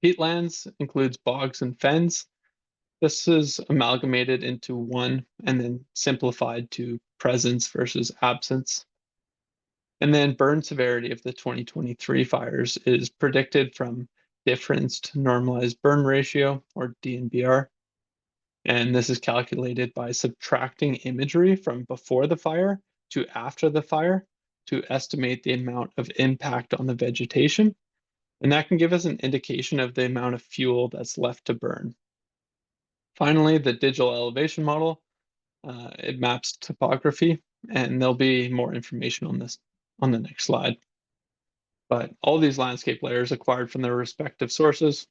Peatlands includes bogs and fens. This is amalgamated into one and then simplified to presence versus absence. And then burn severity of the 2023 fires is predicted from differenced normalized burn ratio, or DNBR. And this is calculated by subtracting imagery from before the fire to after the fire to estimate the amount of impact on the vegetation. And that can give us an indication of the amount of fuel that's left to burn. Finally, the digital elevation model, it maps topography, and there'll be more information on this on the next slide. But all these landscape layers acquired from their respective sources,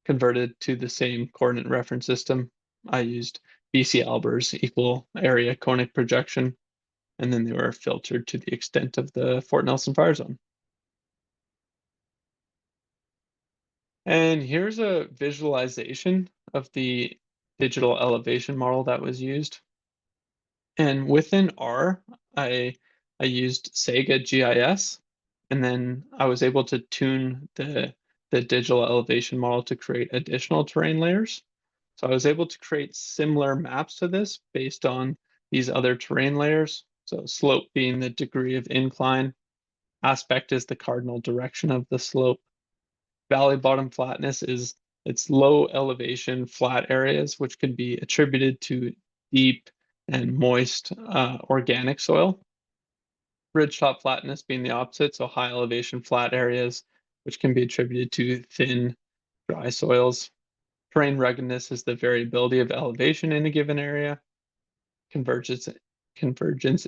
converted to the same coordinate reference system. I used BC Alber's equal area conic projection, and then they were filtered to the extent of the Fort Nelson fire zone. And here's a visualization of the digital elevation model that was used. And within R, I used Sega GIS, and then I was able to tune the digital elevation model to create additional terrain layers. So I was able to create similar maps to this based on these other terrain layers. So slope being the degree of incline, aspect is the cardinal direction of the slope. Valley bottom flatness is its low elevation flat areas, which can be attributed to deep and moist organic soil. Ridgetop flatness being the opposite, so high elevation flat areas, which can be attributed to thin, dry soils. Terrain ruggedness is the variability of elevation in a given area. Convergence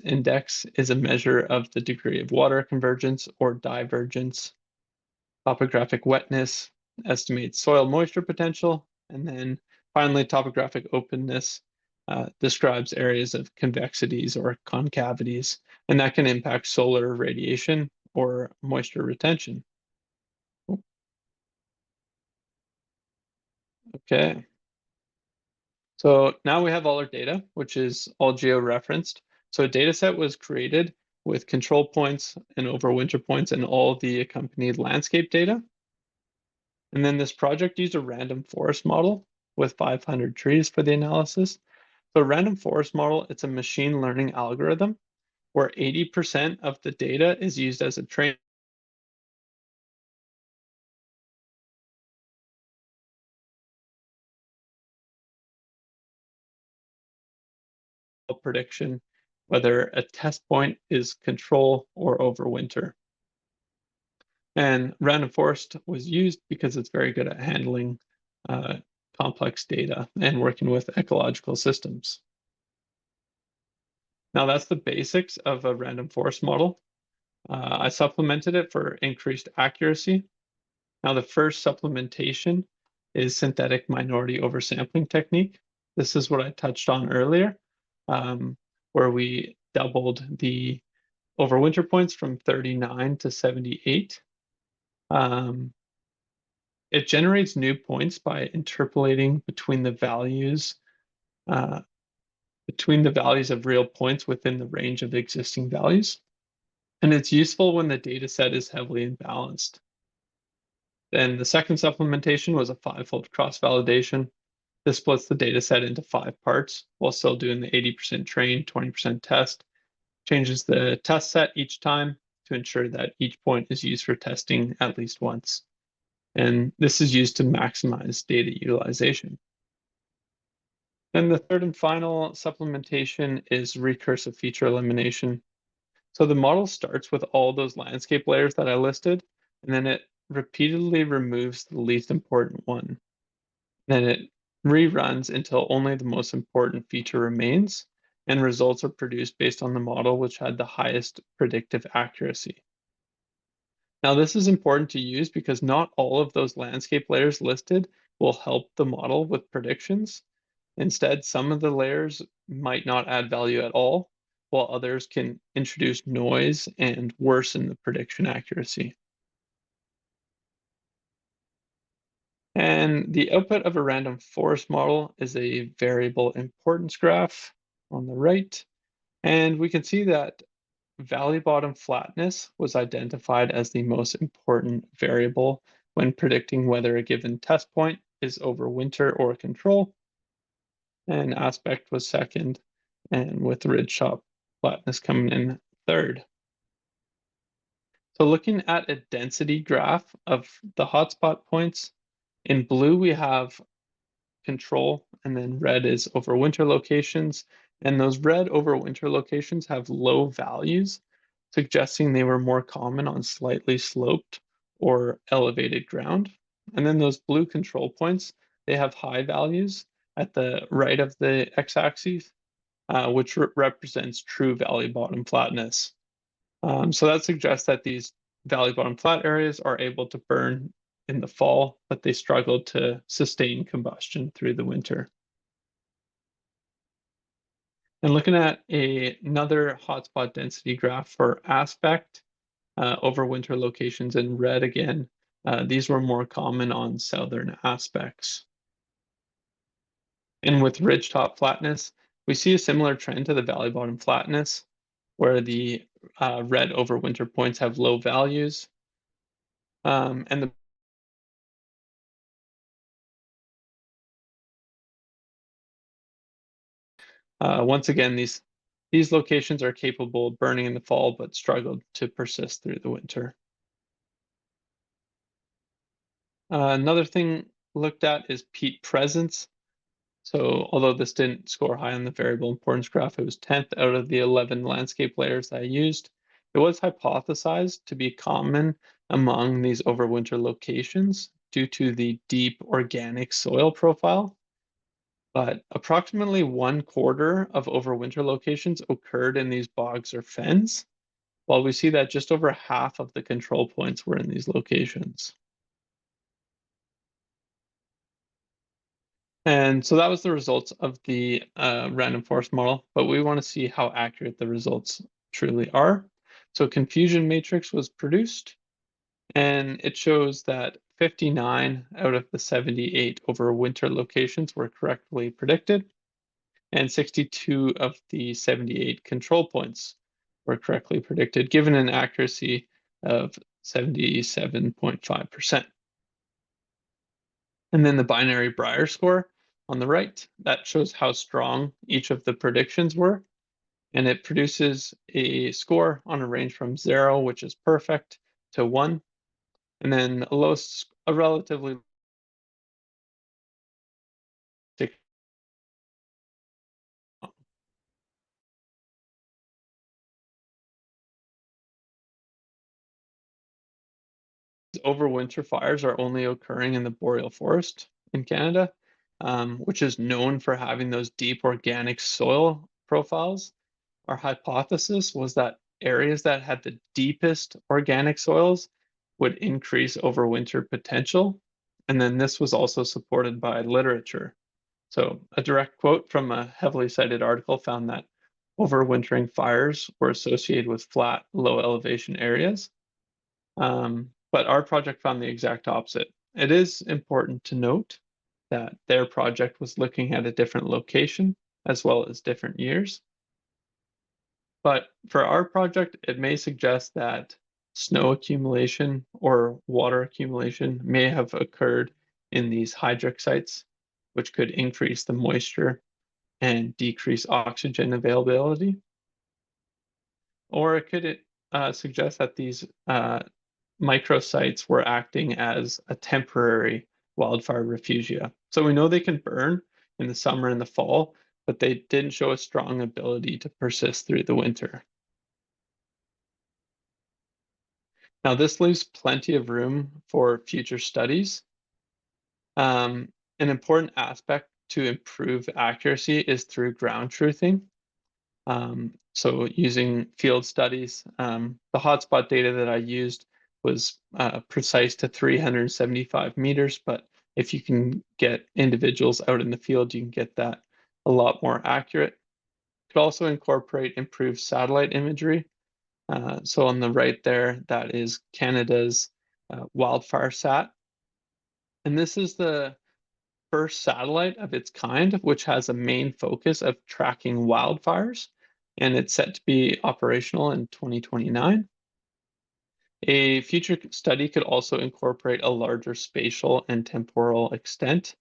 index is a measure of the degree of water convergence or divergence. Topographic wetness estimates soil moisture potential. And then finally, topographic openness describes areas of convexities or concavities, and that can impact solar radiation or moisture retention. Okay. So now we have all our data, which is all geo-referenced. So a data set was created with control points and overwinter points and all the accompanied landscape data. And then this project used a random forest model with 500 trees for the analysis. So a random forest model, it's a machine learning algorithm where 80% of the data is used as a training prediction, whether a test point is control or overwinter. And random forest was used because it's very good at handling complex data and working with ecological systems. Now that's the basics of a random forest model. I supplemented it for increased accuracy. Now the first supplementation is synthetic minority oversampling technique. This is what I touched on earlier, where we doubled the overwinter points from 39 to 78. It generates new points by interpolating between the values of real points within the range of the existing values. And it's useful when the data set is heavily imbalanced. Then the second supplementation was a 5-fold cross-validation. This splits the data set into 5 parts while still doing the 80% train, 20% test. Changes the test set each time to ensure that each point is used for testing at least once. And this is used to maximize data utilization. Then the third and final supplementation is recursive feature elimination. So the model starts with all those landscape layers that I listed, and then it repeatedly removes the least important one. Then it reruns until only the most important feature remains, and results are produced based on the model which had the highest predictive accuracy. Now, this is important to use because not all of those landscape layers listed will help the model with predictions. Instead, some of the layers might not add value at all, while others can introduce noise and worsen the prediction accuracy. And the output of a random forest model is a variable importance graph on the right. And we can see that valley bottom flatness was identified as the most important variable when predicting whether a given test point is overwinter or control. And aspect was second, and with ridgetop flatness coming in third. So looking at a density graph of the hotspot points, in blue we have control, and then red is overwinter locations. And those red overwinter locations have low values, suggesting they were more common on slightly sloped or elevated ground. And then those blue control points, they have high values at the right of the x-axis, which represents true valley bottom flatness. So that suggests that these valley bottom flat areas are able to burn in the fall, but they struggle to sustain combustion through the winter. And looking at another hotspot density graph for aspect, overwinter locations in red again, these were more common on southern aspects. And with ridgetop flatness, we see a similar trend to the valley bottom flatness, where the red overwinter points have low values. And the once again, these locations are capable of burning in the fall, but struggled to persist through the winter. Another thing looked at is peat presence. So although this didn't score high on the variable importance graph, it was 10th out of the 11 landscape layers that I used. It was hypothesized to be common among these overwinter locations due to the deep organic soil profile. But approximately 1/4 of overwinter locations occurred in these bogs or fens, while we see that just over half of the control points were in these locations. And so that was the results of the random forest model, but we want to see how accurate the results truly are. So confusion matrix was produced, and it shows that 59 out of the 78 overwinter locations were correctly predicted, and 62 of the 78 control points were correctly predicted, given an accuracy of 77.5%. And then the binary Breyer score on the right, that shows how strong each of the predictions were. And it produces a score on a range from 0, which is perfect, to 1. And then a relatively overwinter fires are only occurring in the boreal forest in Canada, which is known for having those deep organic soil profiles. Our hypothesis was that areas that had the deepest organic soils would increase overwinter potential. And then this was also supported by literature. So a direct quote from a heavily cited article found that overwintering fires were associated with flat, low elevation areas. But our project found the exact opposite. It is important to note that their project was looking at a different location as well as different years. But for our project, it may suggest that snow accumulation or water accumulation may have occurred in these hydric sites, which could increase the moisture and decrease oxygen availability. Or it could suggest that these microsites were acting as a temporary wildfire refugia. So we know they can burn in the summer and the fall, but they didn't show a strong ability to persist through the winter. Now, this leaves plenty of room for future studies. An important aspect to improve accuracy is through ground truthing. So using field studies, the hotspot data that I used was precise to 375 meters, but if you can get individuals out in the field, you can get that a lot more accurate. Could also incorporate improved satellite imagery. So on the right there, that is Canada's wildfire sat. And this is the first satellite of its kind, which has a main focus of tracking wildfires, and it's set to be operational in 2029. A future study could also incorporate a larger spatial and temporal extent,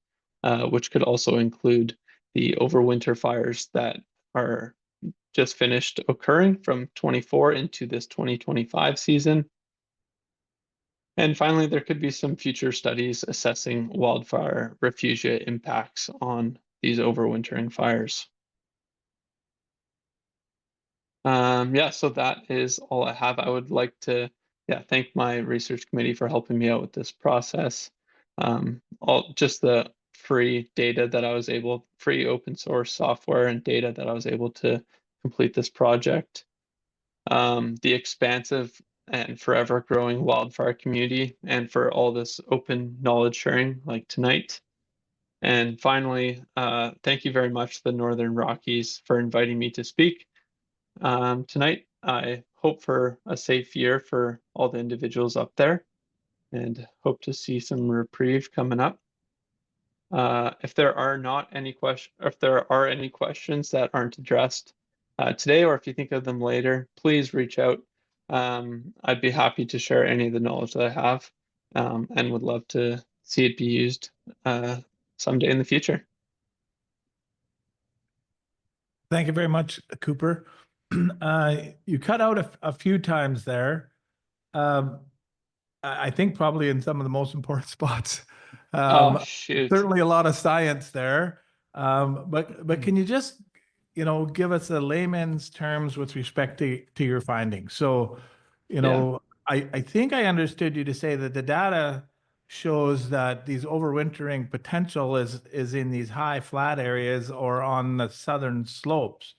which could also include the overwinter fires that are just finished occurring from 24 into this 2025 season. And finally, there could be some future studies assessing wildfire refugia impacts on these overwintering fires. Yeah, so that is all I have. I would like to thank my research committee for helping me out with this process. Just the free data that I was able, free open source software and data that I was able to complete this project. The expansive and forever growing wildfire community, and for all this open knowledge sharing like tonight. And finally, thank you very much to the Northern Rockies for inviting me to speak tonight. I hope for a safe year for all the individuals up there, and hope to see some reprieve coming up. If there are any questions that aren't addressed today, or if you think of them later, please reach out. I'd be happy to share any of the knowledge that I have, and would love to see it be used someday in the future. Thank you very much, Cooper. You cut out a few times there. I think probably in some of the most important spots. Oh, shoot. Certainly a lot of science there. But can you just, give us a layman's terms with respect to your findings? So, I think I understood you to say that the data shows that these overwintering potential is in these high flat areas or on the southern slopes,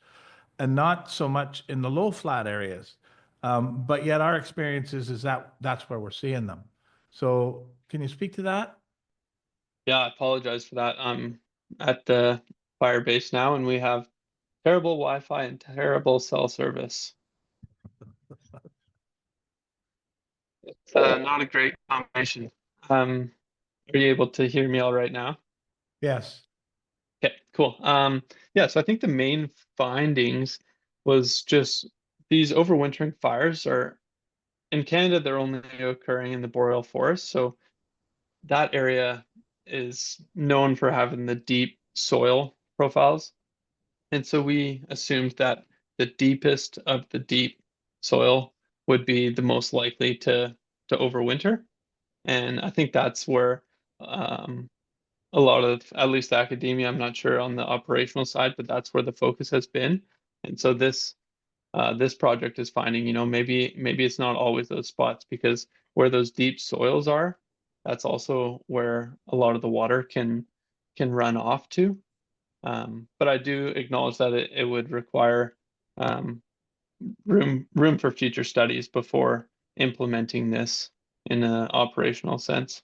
and not so much in the low flat areas. But yet our experience is that that's where we're seeing them. So can you speak to that? Yeah, I apologize for that. I'm at the fire base now, and we have terrible Wi-Fi and terrible cell service. It's not a great combination. Are you able to hear me all right now? Yes. Okay, cool. Yeah, so I think the main findings was just these overwintering fires are in Canada, they're only occurring in the boreal forest. So that area is known for having the deep soil profiles. And so we assumed that the deepest of the deep soil would be the most likely to overwinter. And I think that's where a lot of, at least academia, I'm not sure on the operational side, but that's where the focus has been. And so this project is finding, maybe it's not always those spots, because where those deep soils are, that's also where a lot of the water can run off to. But I do acknowledge that it would require room for future studies before implementing this in an operational sense.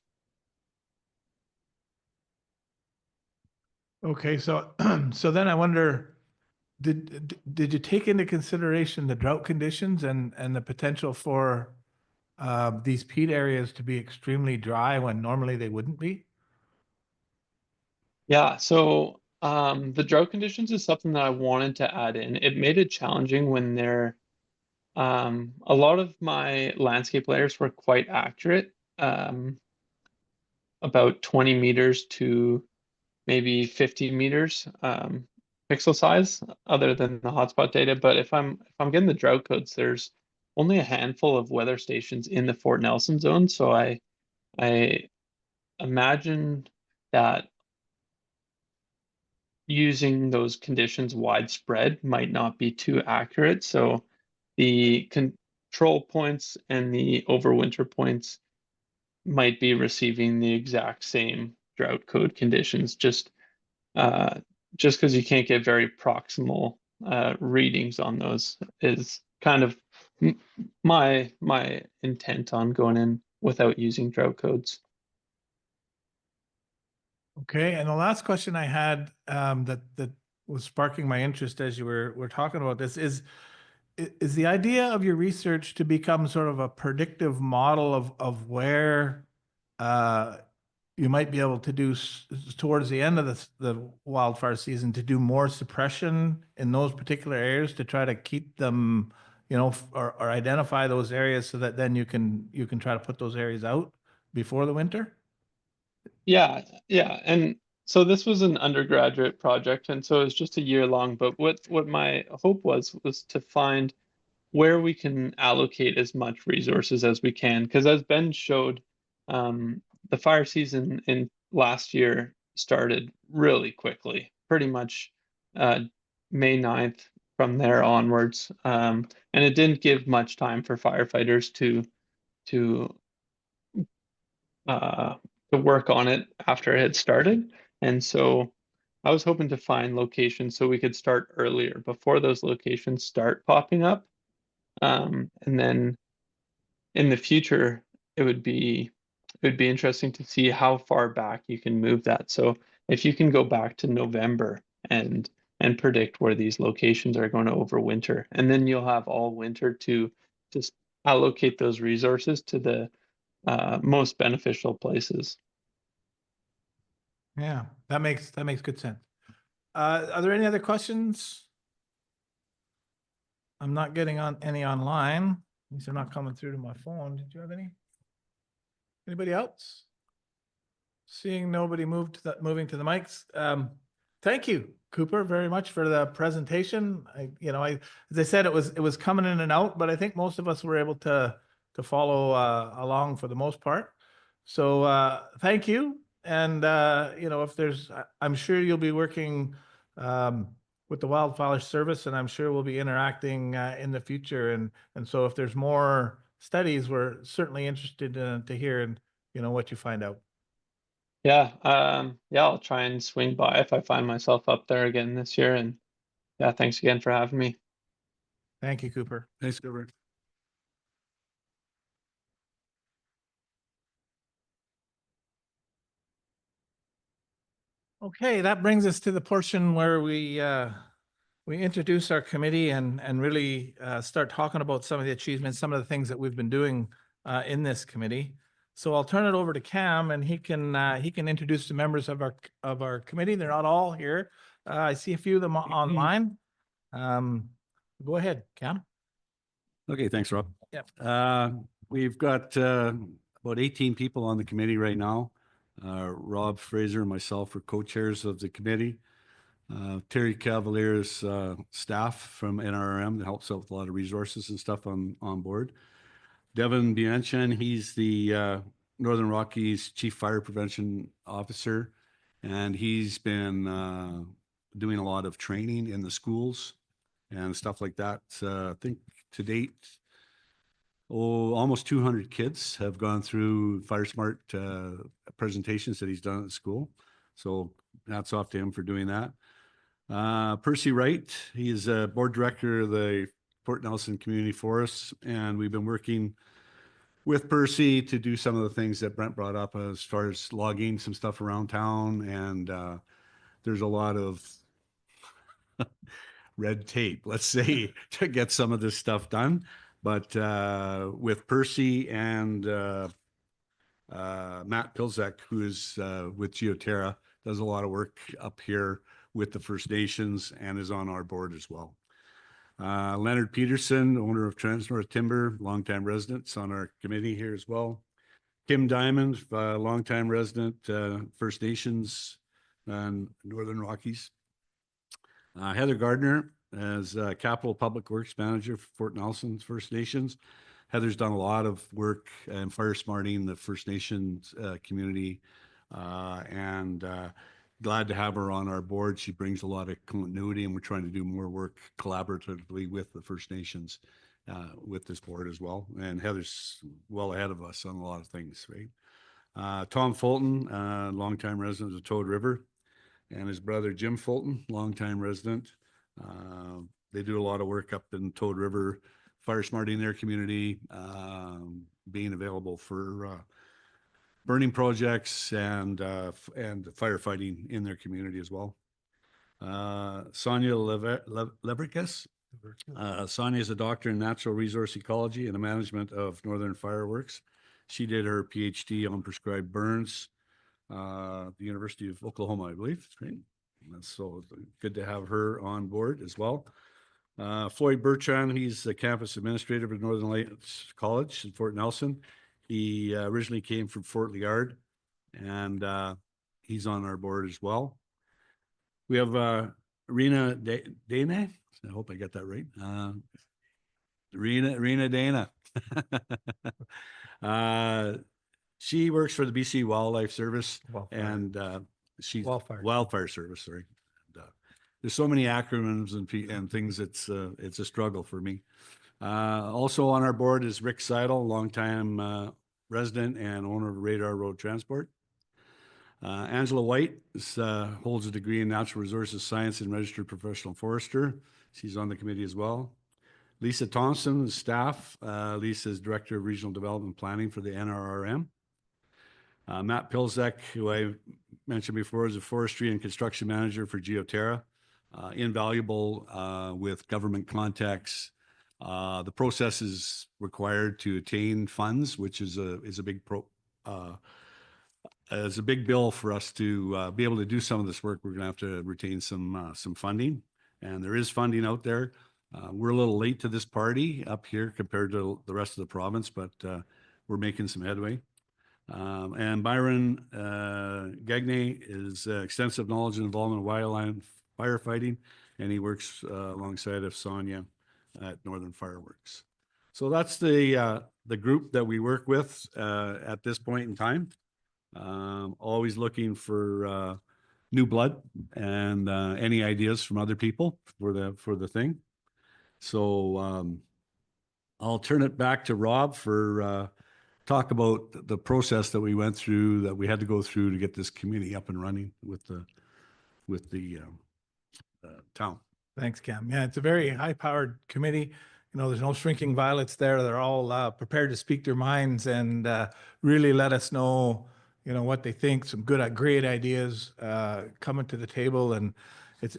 Okay, so, so then I wonder, did you take into consideration the drought conditions and the potential for these peat areas to be extremely dry when normally they wouldn't be? Yeah, so the drought conditions is something that I wanted to add in. It made it challenging when a lot of my landscape layers were quite accurate, about 20 meters to maybe 50 meters pixel size, other than the hotspot data. But if I'm getting the drought codes, there's only a handful of weather stations in the Fort Nelson zone, so I imagine that using those conditions widespread might not be too accurate. So the control points and the overwinter points might be receiving the exact same drought code conditions, uh, just because you can't get very proximal readings on those is kind of my intent on going in without using drought codes. Okay, and the last question I had that was sparking my interest as you were talking about this is the idea of your research to become sort of a predictive model of where uh, you might be able to do towards the end of the wildfire season to do more suppression in those particular areas to try to keep them, or identify those areas so that then you can try to put those areas out before the winter? Yeah, and so this was an undergraduate project, and so it was just a year long. But what my hope was to find where we can allocate as much resources as we can. Because as Ben showed, the fire season in last year started really quickly, pretty much May 9th from there onwards. And it didn't give much time for firefighters to uh, to work on it after it had started. And so I was hoping to find locations so we could start earlier before those locations start popping up. And then in the future, it would be interesting to see how far back you can move that. So if you can go back to November and predict where these locations are going to overwinter, and then you'll have all winter to just allocate those resources to the most beneficial places. Yeah, that makes good sense. Are there any other questions? I'm not getting on any online. These are not coming through to my phone. Did you have any? Anybody else? Seeing nobody moving to the mics. Thank you, Cooper, very much for the presentation. As I said, it was coming in and out, but I think most of us were able to follow along for the most part. So thank you. And if I'm sure you'll be working with the Wildfire Service, and I'm sure we'll be interacting in the future. And so if there's more studies, we're certainly interested to hear and what you find out. Yeah, I'll try and swing by if I find myself up there again this year. And yeah, thanks again for having me. Thank you, Cooper. Thanks, Gilbert. Okay, that brings us to the portion where we introduce our committee and really start talking about some of the achievements, some of the things that we've been doing in this committee. So I'll turn it over to Cam, and he can introduce the members of our committee. They're not all here. I see a few of them online. Go ahead, Cam. Okay, thanks, Rob. Yep. We've got about 18 people on the committee right now. Rob Fraser and myself are co-chairs of the committee. Terry Cavalier's staff from NRM that helps out with a lot of resources and stuff on board. Devin Bianchan, he's the Northern Rockies Chief Fire Prevention Officer, and he's been doing a lot of training in the schools and stuff like that. I think to date, almost 200 kids have gone through FireSmart presentations that he's done at school. So hats off to him for doing that. Percy Wright, he is a board director of the Fort Nelson Community Forests, and we've been working with Percy to do some of the things that Brent brought up as far as logging some stuff around town and there's a lot of red tape, let's say, to get some of this stuff done. But with Percy and Matt Pilzek, who is with Geoterra, does a lot of work up here with the First Nations and is on our board as well. Leonard Peterson, owner of Transnorth Timber, longtime residents on our committee here as well. Kim Diamond, longtime resident, First Nations and Northern Rockies. Heather Gardner as Capital Public Works Manager for Fort Nelson First Nations. Heather's done a lot of work in FireSmarting the First Nations community, and glad to have her on our board. She brings a lot of continuity, and we're trying to do more work collaboratively with the First Nations with this board as well. And Heather's well ahead of us on a lot of things, right? Tom Fulton, longtime resident of Toad River, and his brother Jim Fulton, longtime resident. They do a lot of work up in Toad River, FireSmarting their community, being available for burning projects and firefighting in their community as well. Sonia Levericus. Sonia is a doctor in natural resource ecology and the management of Northern Fireworks. She did her PhD on prescribed burns the University of Oklahoma, I believe. Right? And so good to have her on board as well. Floyd Bertrand, he's the campus administrator at Northern Lights College in Fort Nelson. He originally came from Fort Liard, and he's on our board as well. We have Rena Dana. I hope I got that right. Rena Dana. She works for the BC Wildlife Service and she's Wildfire Service. Sorry. And, there's so many acronyms and things. It's a struggle for me. Also on our board is Rick Seidel, longtime resident and owner of Radar Road Transport. Angela White holds a degree in natural resources science and registered professional forester. She's on the committee as well. Lisa Thompson, staff. Lisa is director of regional development planning for the NRRM. Matt Pilzek, who I mentioned before, is a forestry and construction manager for Geoterra. Invaluable with government contacts. The process is required to attain funds, which is a big bill for us to be able to do some of this work. We're going to have to retain some funding, and there is funding out there. We're a little late to this party up here compared to the rest of the province, but we're making some headway. And Byron Gagne is extensive knowledge and involvement in wildland firefighting, and he works alongside of Sonia at Northern Fireworks. So that's the group that we work with at this point in time. Always looking for new blood and any ideas from other people for the thing. So I'll turn it back to Rob for talk about the process that we went through, that we had to go through to get this committee up and running with the town. Thanks, Cam. Yeah, it's a very high-powered committee. You know, there's no shrinking violets there. They're all prepared to speak their minds and really let us know, you know, what they think. Some great ideas coming to the table, and it's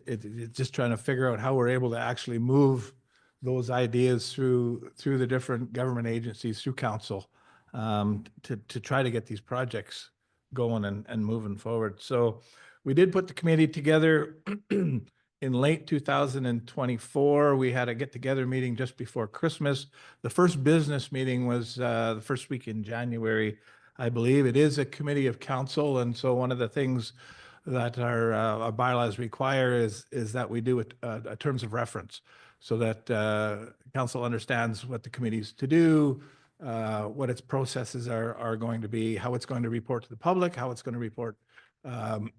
just trying to figure out how we're able to actually move those ideas through the different government agencies, through council, to try to get these projects going and moving forward. So we did put the committee together in late 2024. We had a get-together meeting just before Christmas. The first business meeting was the first week in January, I believe. It is a committee of council, and so one of the things that our bylaws require is that we do a terms of reference, so that council understands what the committee's to do, what its processes are going to be, how it's going to report to the public, how it's going to report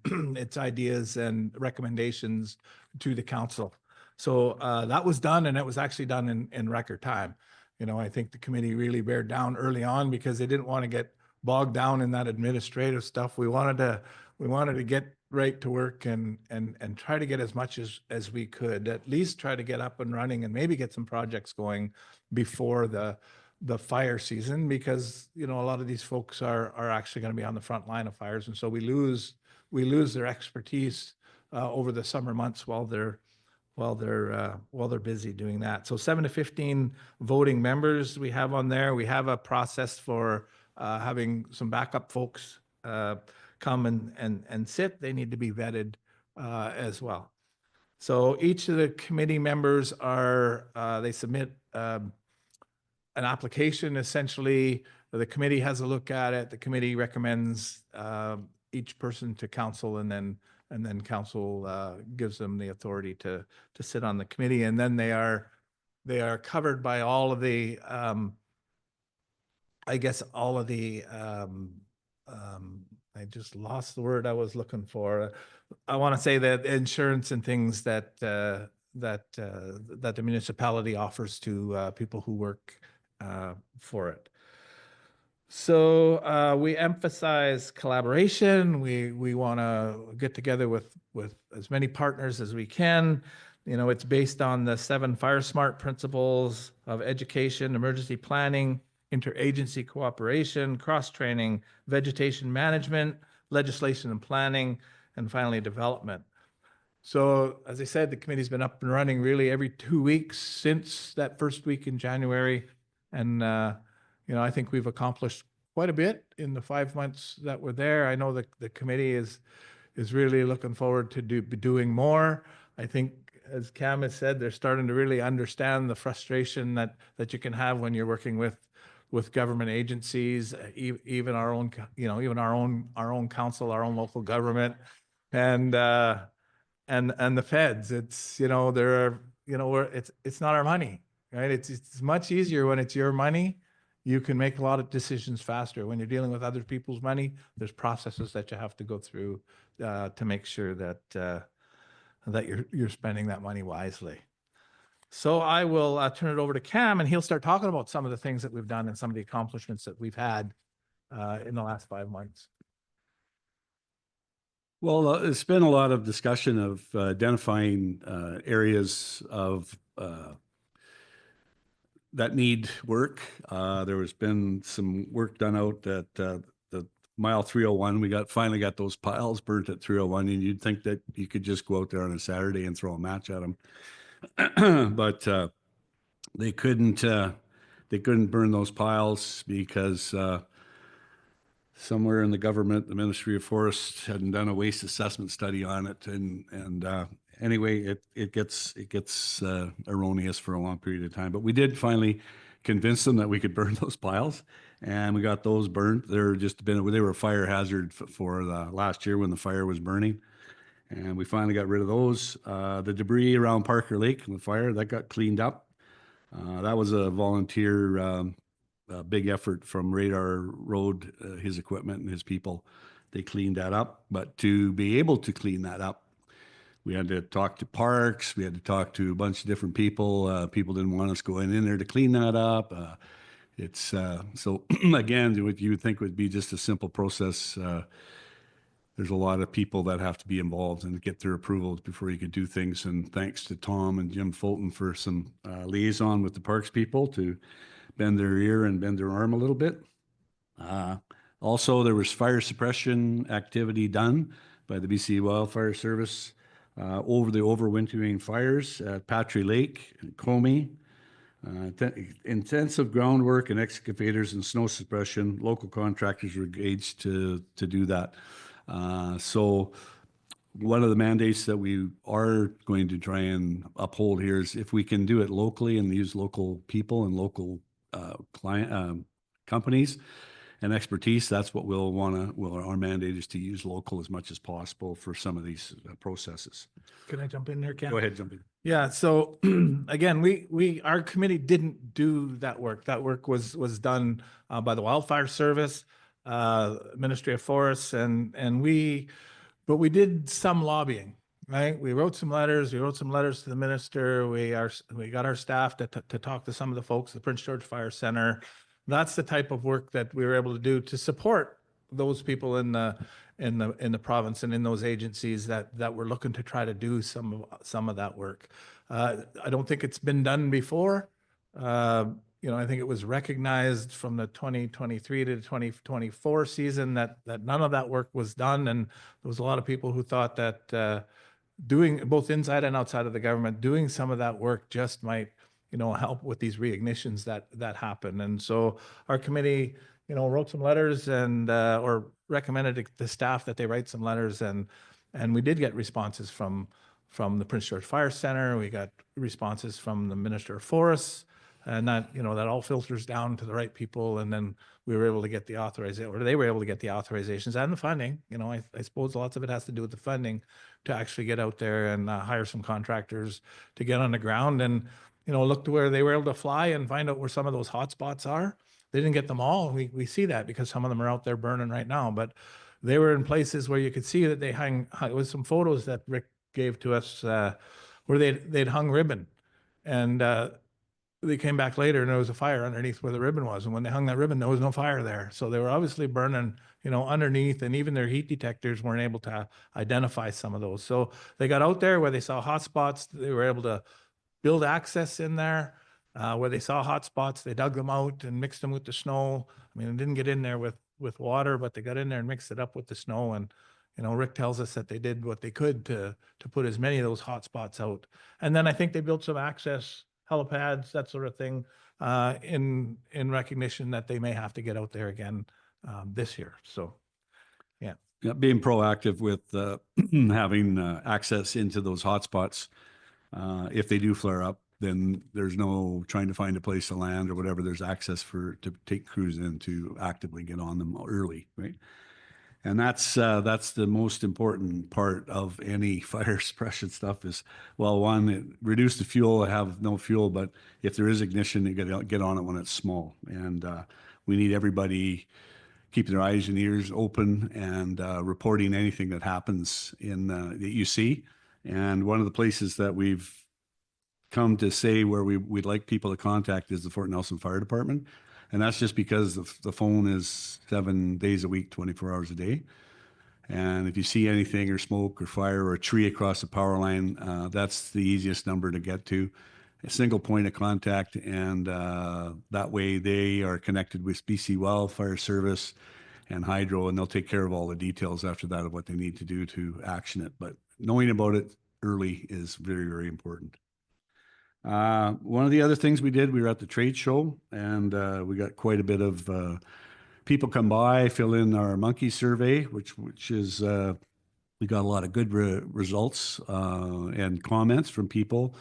its ideas and recommendations to the council. So that was done, and it was actually done in record time. You know, I think the committee really bared down early on because they didn't want to get bogged down in that administrative stuff. We wanted to get right to work and try to get as much as we could, at least try to get up and running and maybe get some projects going before the fire season, because, you know, a lot of these folks are actually going to be on the front line of fires. And so we lose their expertise over the summer months while they're busy doing that. So 7 to 15 voting members we have on there. We have a process for having some backup folks come and sit. They need to be vetted as well. So each of the committee members they submit an application. Essentially, the committee has a look at it. The committee recommends each person to council, and then council gives them the authority to sit on the committee. And then they are covered by all of the I guess all of the I just lost the word I was looking for. I want to say that insurance and things that the municipality offers to people who work for it. So we emphasize collaboration. We want to get together with as many partners as we can. You know, it's based on the 7 FireSmart principles of education, emergency planning, interagency cooperation, cross-training, vegetation management, legislation and planning, and finally development. So as I said, the committee's been up and running really every 2 weeks since that first week in January. And, you know, I think we've accomplished quite a bit in the 5 months that we're there. I know that the committee is really looking forward to be doing more. I think, as Cam has said, they're starting to really understand the frustration that you can have when you're working with government agencies, even our own, you know, even our own council, our own local government, and the feds. It's, you know, it's not our money, right? It's much easier when it's your money. You can make a lot of decisions faster. When you're dealing with other people's money, there's processes that you have to go through to make sure that you're spending that money wisely. So I will turn it over to Cam, and he'll start talking about some of the things that we've done and some of the accomplishments that we've had in the last 5 months. Well, it's been a lot of discussion of identifying areas of that need work. There has been some work done out at the mile 301. We finally got those piles burnt at 301, and you'd think that you could just go out there on a Saturday and throw a match at them. But they couldn't burn those piles because somewhere in the government, the Ministry of Forests hadn't done a waste assessment study on it, and anyway, it gets erroneous for a long period of time. But we did finally convince them that we could burn those piles, and we got those burnt. They were a fire hazard for the last year when the fire was burning. And we finally got rid of those. The debris around Parker Lake and the fire, that got cleaned up. That was a volunteer big effort from Radar Road, his equipment and his people. They cleaned that up. But to be able to clean that up, we had to talk to parks. We had to talk to a bunch of different people. People didn't want us going in there to clean that up. So again, what you would think would be just a simple process, there's a lot of people that have to be involved and get their approvals before you could do things. And thanks to Tom and Jim Fulton for some liaison with the parks people to bend their ear and bend their arm a little bit. Also, there was fire suppression activity done by the BC Wildfire Service over the overwintering fires at Patry Lake and Comey. Intensive groundwork and excavators and snow suppression. Local contractors were engaged to do that. So one of the mandates that we are going to try and uphold here is if we can do it locally and use local people and local companies and expertise, that's what our mandate is, to use local as much as possible for some of these processes. Can I jump in there, Cam? Go ahead, jump in. Yeah. So again, our committee didn't do that work. That work was done by the Wildfire Service, Ministry of Forests, but we did some lobbying, right? We wrote some letters. We wrote some letters to the minister. We got our staff to talk to some of the folks, the Prince George Fire Center. That's the type of work that we were able to do to support those people in the province and in those agencies that were looking to try to do some of that work. I don't think it's been done before. You know, I think it was recognized from the 2023 to 2024 season that none of that work was done, and there was a lot of people who thought that doing both inside and outside of the government, doing some of that work just might, help with these reignitions that happen. And so our committee, wrote some letters and or recommended to the staff that they write some letters, and we did get responses from the Prince George Fire Center. We got responses from the Minister of Forests, and that that all filters down to the right people, and then we were able to get the authorization, or they were able to get the authorizations and the funding. I suppose lots of it has to do with the funding to actually get out there and hire some contractors to get on the ground and look to where they were able to fly and find out where some of those hot spots are. They didn't get them all. We see that because some of them are out there burning right now, but they were in places where you could see that they hung. It was some photos that Rick gave to us where they'd hung ribbon, and they came back later and there was a fire underneath where the ribbon was. And when they hung that ribbon, there was no fire there. So they were obviously burning, underneath, and even their heat detectors weren't able to identify some of those. So they got out there where they saw hot spots. They were able to build access in there. Where they saw hot spots, they dug them out and mixed them with the snow. I mean, they didn't get in there with water, but they got in there and mixed it up with the snow. And Rick tells us that they did what they could to put as many of those hot spots out. And then I think they built some access helipads, that sort of thing, in recognition that they may have to get out there again this year. So, yeah, being proactive with having access into those hotspots. If they do flare up, then there's no trying to find a place to land or whatever. There's access to take crews in to actively get on them early, right? And that's the most important part of any fire suppression stuff is, well, one, reduce the fuel, have no fuel, but if there is ignition, you get on it when it's small. And we need everybody keeping their eyes and ears open and reporting anything that happens that you see. And one of the places that we've come to say where we'd like people to contact is the Fort Nelson Fire Department. And that's just because the phone is 7 days a week, 24 hours a day. And if you see anything or smoke or fire or a tree across the power line, that's the easiest number to get to. A single point of contact, and that way they are connected with BC Wildfire Service and Hydro, and they'll take care of all the details after that of what they need to do to action it. But knowing about it early is very, very important. One of the other things we did, we were at the trade show, and we got quite a bit of people come by, fill in our monkey survey, which is we got a lot of good results and comments from people.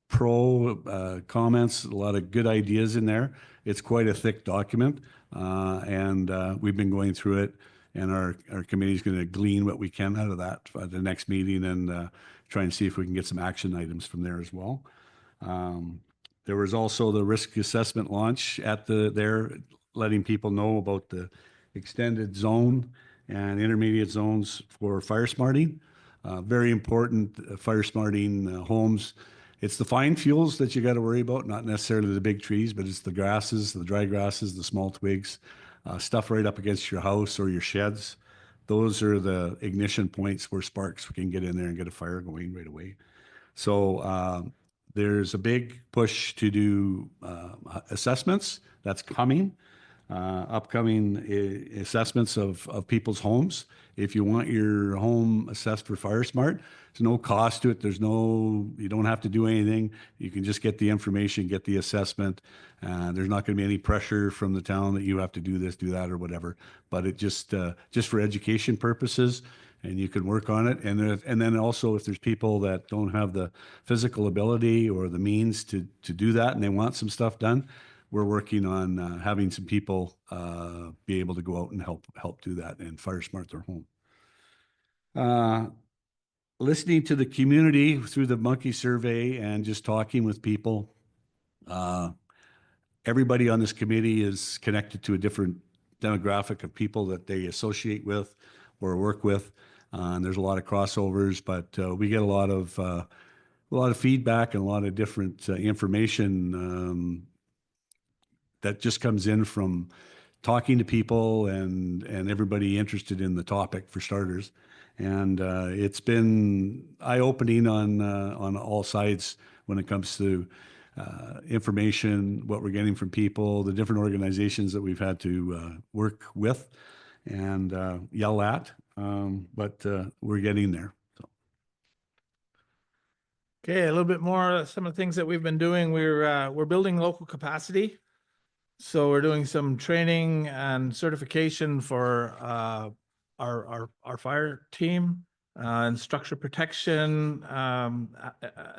Pro comments, a lot of good ideas in there. It's quite a thick document, and we've been going through it, and our committee is going to glean what we can out of that at the next meeting and try and see if we can get some action items from there as well. There was also the risk assessment launch at there, letting people know about the extended zone and intermediate zones for fire smarting. Very important, fire smarting homes. It's the fine fuels that you got to worry about, not necessarily the big trees, but it's the grasses, the dry grasses, the small twigs, stuff right up against your house or your sheds. Those are the ignition points where sparks can get in there and get a fire going right away. So there's a big push to do assessments. That's coming. Upcoming assessments of people's homes. If you want your home assessed for FireSmart, there's no cost to it. You don't have to do anything. You can just get the information, get the assessment. There's not going to be any pressure from the town that you have to do this, do that, or whatever. But it just for education purposes, and you can work on it. And then also, if there's people that don't have the physical ability or the means to do that, and they want some stuff done, we're working on having some people be able to go out and help do that and FireSmart their home. Listening to the community through the monkey survey and just talking with people. Everybody on this committee is connected to a different demographic of people that they associate with or work with. And there's a lot of crossovers, but we get a lot of feedback and a lot of different information that just comes in from talking to people and everybody interested in the topic for starters. And it's been eye-opening on all sides when it comes to information, what we're getting from people, the different organizations that we've had to work with. and yell at, but we're getting there. So. Okay, a little bit more, some of the things that we've been doing. We're building local capacity. So we're doing some training and certification for our fire team and structure protection and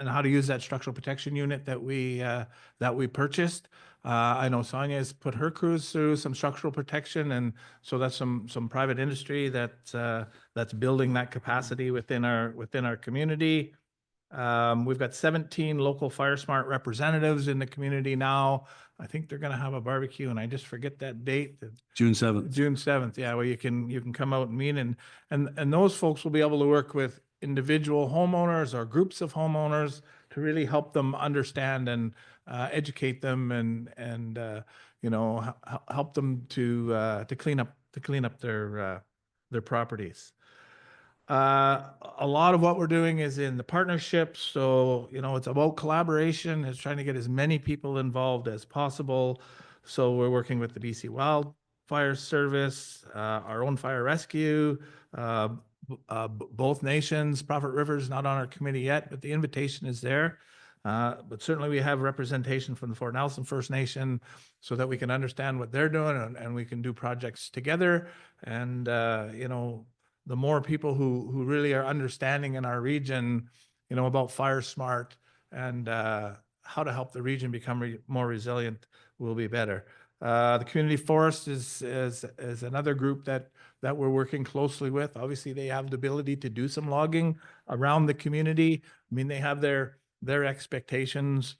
how to use that structural protection unit that we purchased. I know Sonia has put her crews through some structural protection, and so that's some private industry that's building that capacity within our community. We've got 17 local FireSmart representatives in the community now. I think they're going to have a barbecue, and I just forget that date. June 7th. June 7th, yeah, where you can come out and meet, and those folks will be able to work with individual homeowners or groups of homeowners to really help them understand and educate them and help them to clean up their properties. A lot of what we're doing is in the partnerships. So, it's about collaboration. It's trying to get as many people involved as possible. So we're working with the BC Wildfire Service, our own fire rescue, both nations. Prophet River's not on our committee yet, but the invitation is there. But certainly we have representation from the Fort Nelson First Nation so that we can understand what they're doing and we can do projects together. And, the more people who really are understanding in our region, about FireSmart and how to help the region become more resilient will be better. The community forest is another group that we're working closely with. Obviously, they have the ability to do some logging around the community. I mean, they have their expectations,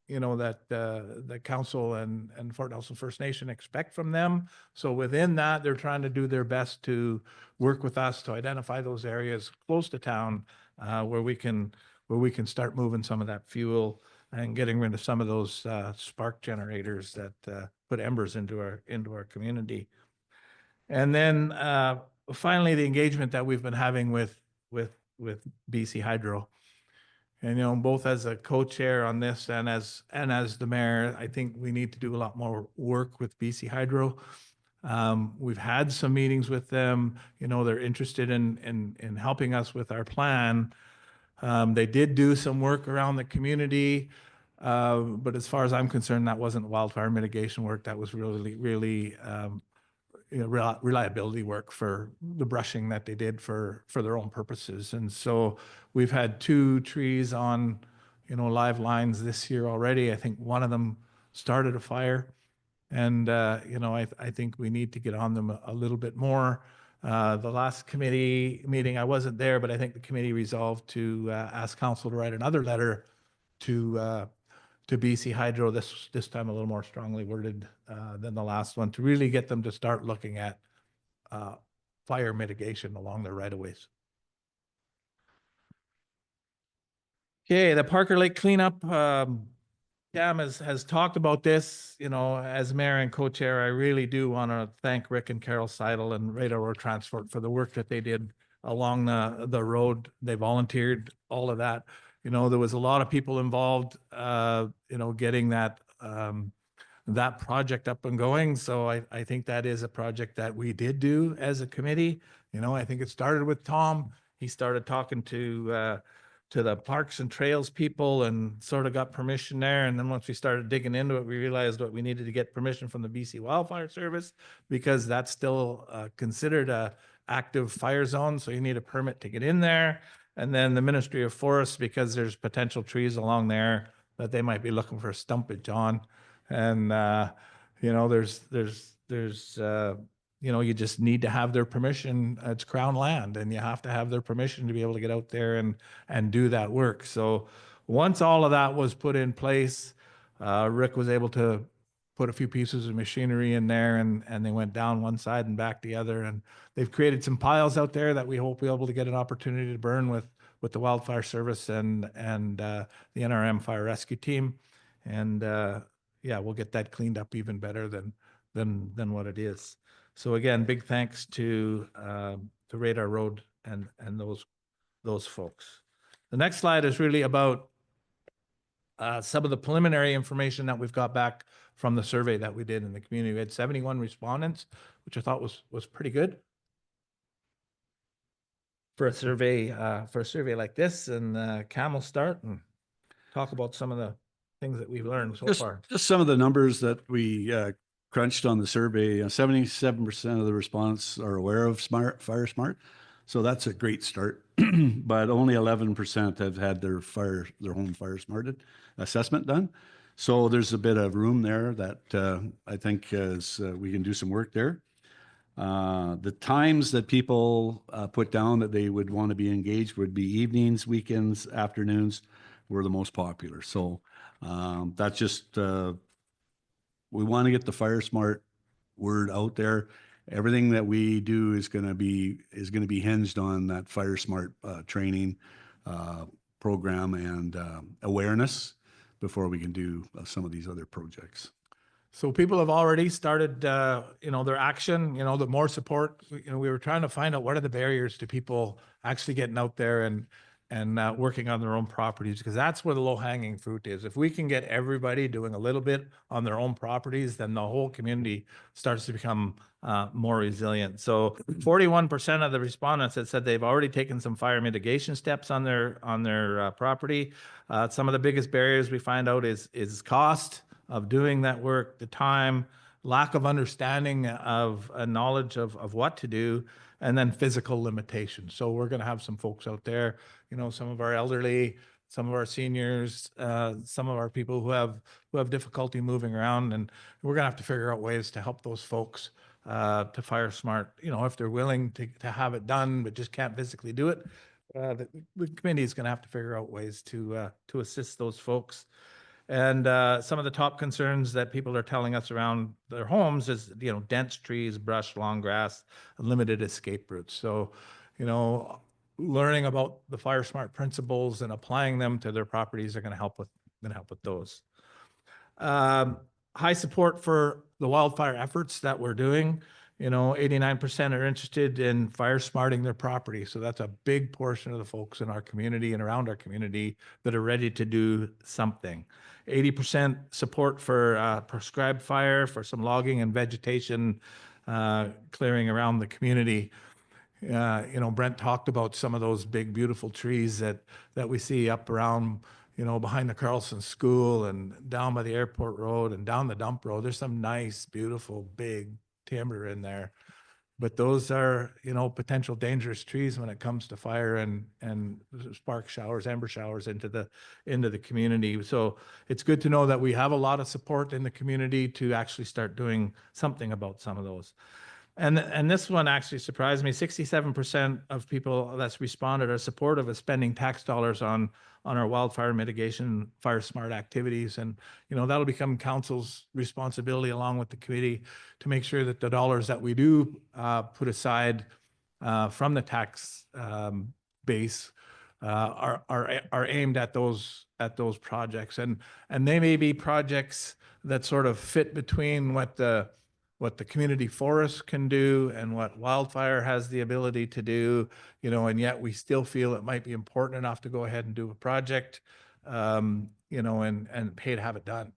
that the council and Fort Nelson First Nation expect from them. So within that, they're trying to do their best to work with us to identify those areas close to town where we can start moving some of that fuel and getting rid of some of those spark generators that put embers into our community. And then finally, the engagement that we've been having with BC Hydro. And, both as a co-chair on this and as the mayor, I think we need to do a lot more work with BC Hydro. We've had some meetings with them. They're interested in helping us with our plan. They did do some work around the community, but as far as I'm concerned, that wasn't wildfire mitigation work. That was really reliability work for the brushing that they did for their own purposes. And so we've had 2 trees on, live lines this year already. I think one of them started a fire. And, I think we need to get on them a little bit more. The last committee meeting, I wasn't there, but I think the committee resolved to ask council to write another letter to BC Hydro, this time a little more strongly worded than the last one, to really get them to start looking at fire mitigation along their right-of-ways. Okay, the Parker Lake cleanup. Cam has talked about this, as mayor and co-chair. I really do want to thank Rick and Carol Seidel and Radar Road Transport for the work that they did along the road. They volunteered all of that. There was a lot of people involved, getting that project up and going. So I think that is a project that we did do as a committee. I think it started with Tom. He started talking to the Parks and Trails people and sort of got permission there. And then once we started digging into it, we realized that we needed to get permission from the BC Wildfire Service because that's still considered a active fire zone. So you need a permit to get in there. And then the Ministry of Forests, because there's potential trees along there that they might be looking for stumpage on. And, you just need to have their permission. It's Crown land and you have to have their permission to be able to get out there and do that work. So once all of that was put in place, Rick was able to put a few pieces of machinery in there and they went down one side and back the other. And they've created some piles out there that we hope we'll be able to get an opportunity to burn with the Wildfire Service and the NRM Fire Rescue Team. And we'll get that cleaned up even better than what it is. So again, big thanks to Radar Road and those folks. The next slide is really about some of the preliminary information that we've got back from the survey that we did in the community. We had 71 respondents, which I thought was pretty good for a survey like this. And Cam will start and talk about some of the things that we've learned so far. Just some of the numbers that we crunched on the survey. 77% of the respondents are aware of FireSmart. So that's a great start. But only 11% have had their home fire smarted assessment done. So there's a bit of room there that I think we can do some work there. The times that people put down that they would want to be engaged would be evenings, weekends, afternoons were the most popular. So that's just, we want to get the FireSmart word out there. Everything that we do is going to be hinged on that FireSmart training program and awareness before we can do some of these other projects. So people have already started, their action, the more support. We were trying to find out what are the barriers to people actually getting out there and working on their own properties, because that's where the low hanging fruit is. If we can get everybody doing a little bit on their own properties, then the whole community starts to become more resilient. So 41% of the respondents had said they've already taken some fire mitigation steps on their property. Some of the biggest barriers we find out is cost of doing that work, the time, lack of understanding of knowledge of what to do, and then physical limitations. So we're going to have some folks out there, some of our elderly, some of our seniors, some of our people who have difficulty moving around, and we're going to have to figure out ways to help those folks to FireSmart. If they're willing to have it done but just can't physically do it, the committee is going to have to figure out ways to assist those folks. And some of the top concerns that people are telling us around their homes is, dense trees, brush, long grass, limited escape routes. So, learning about the FireSmart principles and applying them to their properties are going to help with those. High support for the wildfire efforts that we're doing. 89% are interested in fire smarting their property. So that's a big portion of the folks in our community and around our community that are ready to do something. 80% support for prescribed fire, for some logging and vegetation clearing around the community. Brent talked about some of those big, beautiful trees that we see up around, behind the Carlson School and down by the airport road and down the dump road. There's some nice, beautiful, big timber in there, but those are, potential dangerous trees when it comes to fire and spark showers, ember showers into the community. So it's good to know that we have a lot of support in the community to actually start doing something about some of those. And this one actually surprised me. 67% of people that's responded are supportive of spending tax dollars on our wildfire mitigation, FireSmart activities. And, that'll become council's responsibility along with the committee to make sure that the dollars that we do put aside from the tax base are aimed at those projects. And they may be projects that sort of fit between what the community forest can do and what wildfire has the ability to do, and yet we still feel it might be important enough to go ahead and do a project, and pay to have it done.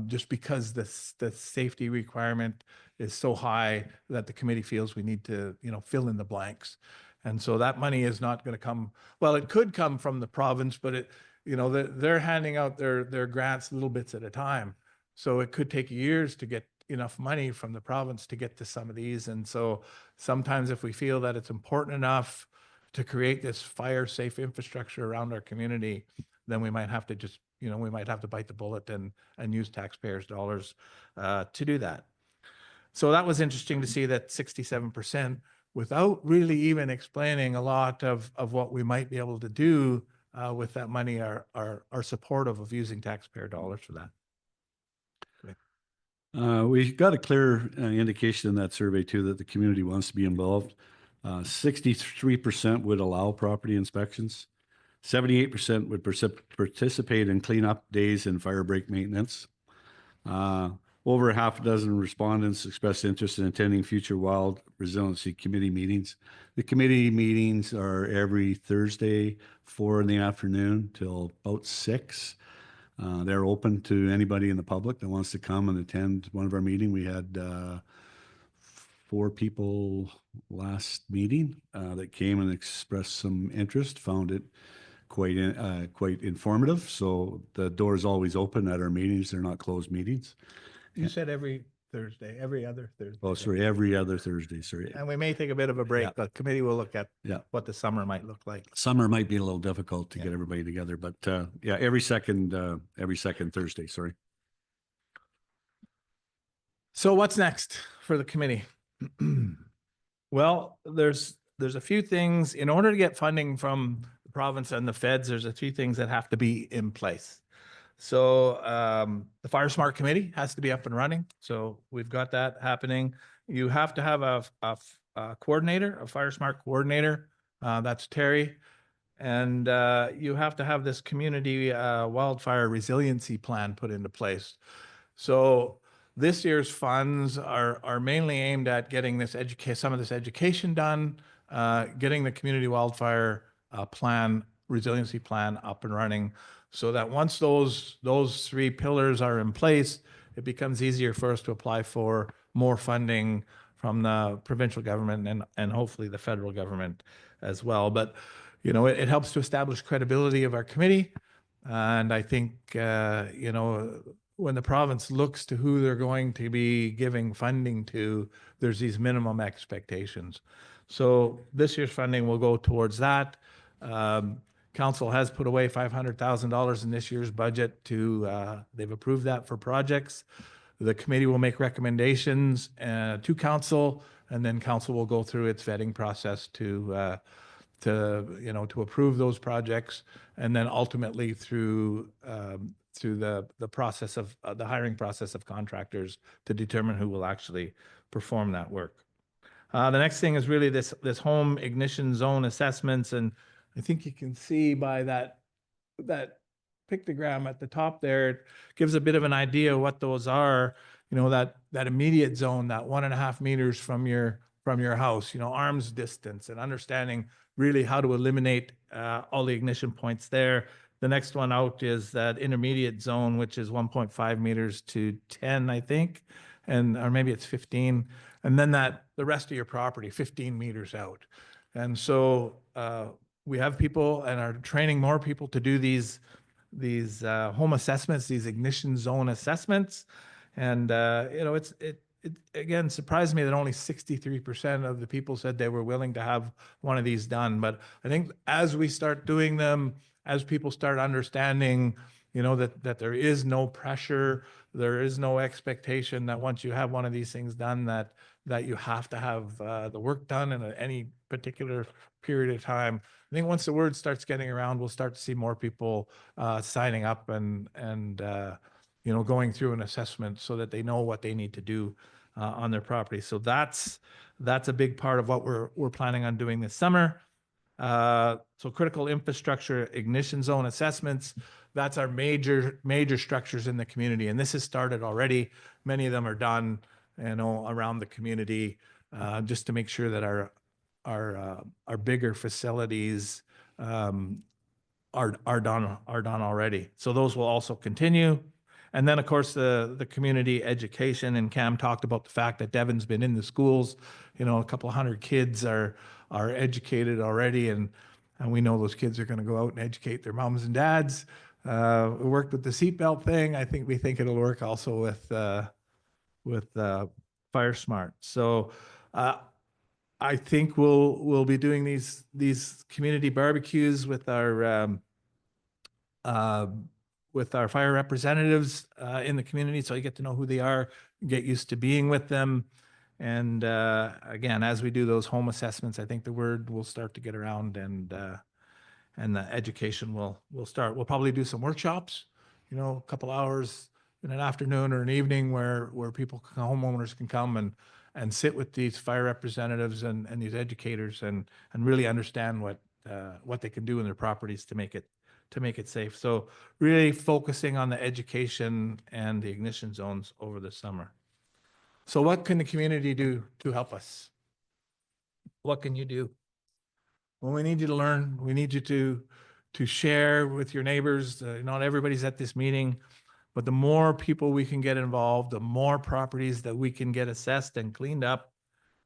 Just because the safety requirement is so high that the committee feels we need to, fill in the blanks. And so that money is not going to come, well, it could come from the province, but they're handing out their grants little bits at a time. So it could take years to get enough money from the province to get to some of these. And so sometimes if we feel that it's important enough to create this fire safe infrastructure around our community, then we might have to just, we might have to bite the bullet and use taxpayers' dollars to do that. So that was interesting to see that 67%, without really even explaining a lot of what we might be able to do with that money, are supportive of using taxpayer dollars for that. We got a clear indication in that survey too that the community wants to be involved. 63% would allow property inspections. 78% would participate in cleanup days and fire break maintenance. Over half a dozen respondents expressed interest in attending future Wild Resiliency Committee meetings. The committee meetings are every Thursday, 4 in the afternoon till about 6. They're open to anybody in the public that wants to come and attend one of our meeting. We had 4 people last meeting that came and expressed some interest, found it quite informative. So the door is always open at our meetings. They're not closed meetings. You said every Thursday, every other Thursday. Oh, sorry, every other Thursday, sorry. And we may take a bit of a break. Yeah. The committee will look at Yeah. what the summer might look like. Summer might be a little difficult to Yeah. get everybody together, but yeah, every second Thursday, sorry. So what's next for the committee? Well, there's a few things. In order to get funding from the province and the feds, there's a few things that have to be in place. So the FireSmart committee has to be up and running. So we've got that happening. You have to have a coordinator, a FireSmart coordinator. That's Terry. And you have to have this community wildfire resiliency plan put into place. So this year's funds are mainly aimed at getting some of this education done, getting the community wildfire plan, resiliency plan up and running, so that once those 3 pillars are in place, it becomes easier for us to apply for more funding from the provincial government and hopefully the federal government as well. But you know, it helps to establish credibility of our committee, and I think you know, when the province looks to who they're going to be giving funding to, there's these minimum expectations. So this year's funding will go towards that. Council has put away $500,000 in this year's budget they've approved that for projects. The committee will make recommendations to council, and then council will go through its vetting process to approve those projects, and then ultimately through the process of the hiring process of contractors to determine who will actually perform that work. The next thing is really this home ignition zone assessments, and I think you can see by that pictogram at the top there, it gives a bit of an idea of what those are. You know, that immediate zone, that 1.5 meters from your house, you know, arm's distance, and understanding really how to eliminate all the ignition points there. The next one out is that intermediate zone, which is 1.5 meters to 10, I think, or maybe it's 15. And then the rest of your property, 15 meters out. And so we have people and are training more people to do these home assessments, these ignition zone assessments. And you know, it again surprised me that only 63% of the people said they were willing to have one of these done. But I think as we start doing them, as people start understanding, you know, that there is no pressure, there is no expectation that once you have one of these things done, that you have to have the work done in any particular period of time. I think once the word starts getting around, we'll start to see more people signing up and you know, going through an assessment so that they know what they need to do on their property. So that's a big part of what we're planning on doing this summer. So critical infrastructure ignition zone assessments, that's our major structures in the community. And this has started already. Many of them are done, you know, around the community, just to make sure that our bigger facilities are done already. So those will also continue. And then, of course, the community education, and Cam talked about the fact that Devon's been in the schools. You know, a couple of hundred kids are educated already, and we know those kids are going to go out and educate their moms and dads. We worked with the seatbelt thing. We think it'll work also with FireSmart. So I think we'll be doing these community barbecues with our fire representatives in the community, so you get to know who they are, get used to being with them. And again, as we do those home assessments, I think the word will start to get around, and the education will start. We'll probably do some workshops, you know, a couple hours in an afternoon or an evening where homeowners can come and sit with these fire representatives and these educators and really understand what they can do in their properties to make it safe. So really focusing on the education and the ignition zones over the summer. So what can the community do to help us? What can you do? Well, we need you to learn. We need you to to share with your neighbors. Not everybody's at this meeting, but the more people we can get involved, the more properties that we can get assessed and cleaned up,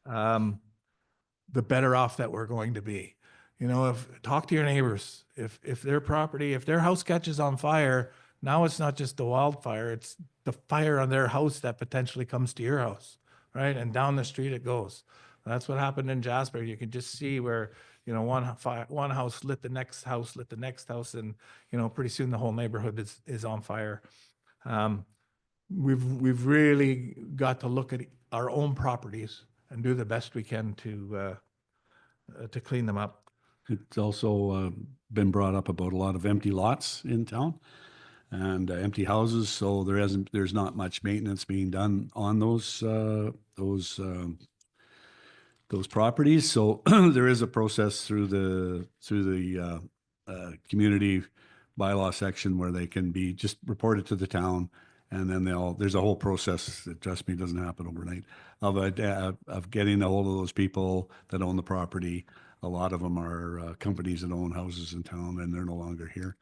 the better off that we're going to be. You know, talk to your neighbors. If their property, if their house catches on fire, now it's not just the wildfire, it's the fire on their house that potentially comes to your house, right? And down the street it goes. That's what happened in Jasper. You can just see where, you know, one house lit the next house, lit the next house, and, you know, pretty soon the whole neighborhood is on fire. We've really got to look at our own properties and do the best we can to clean them up. It's also been brought up about a lot of empty lots in town and empty houses. So there's not much maintenance being done on those properties. So there is a process through the community bylaw section where they can be just reported to the town, and then there's a whole process that, trust me, doesn't happen overnight, of getting a hold of those people that own the property. A lot of them are companies that own houses in town, and they're no longer here.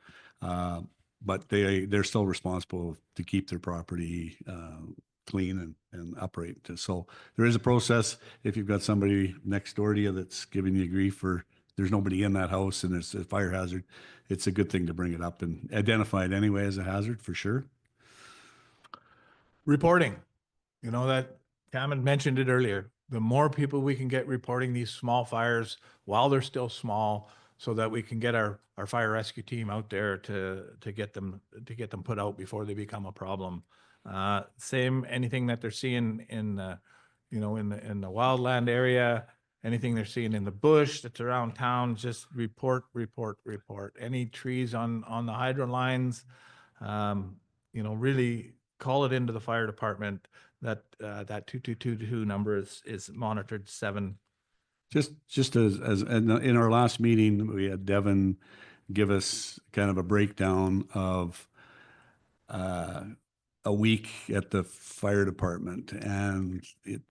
But they're still responsible to keep their property clean and upright. So there is a process. If you've got somebody next door to you that's giving you grief for there's nobody in that house and it's a fire hazard, it's a good thing to bring it up and identify it anyway as a hazard for sure. Reporting, you know, that Cam had mentioned it earlier. The more people we can get reporting these small fires while they're still small, so that we can get our fire rescue team out there to get them put out before they become a problem. Same, anything that they're seeing in the wildland area, anything they're seeing in the bush that's around town, just report. Any trees on the hydro lines, you know, really call it into the fire department. That 2222 number is monitored 7. Just as in our last meeting, we had Devin give us kind of a breakdown of a week at the fire department, and it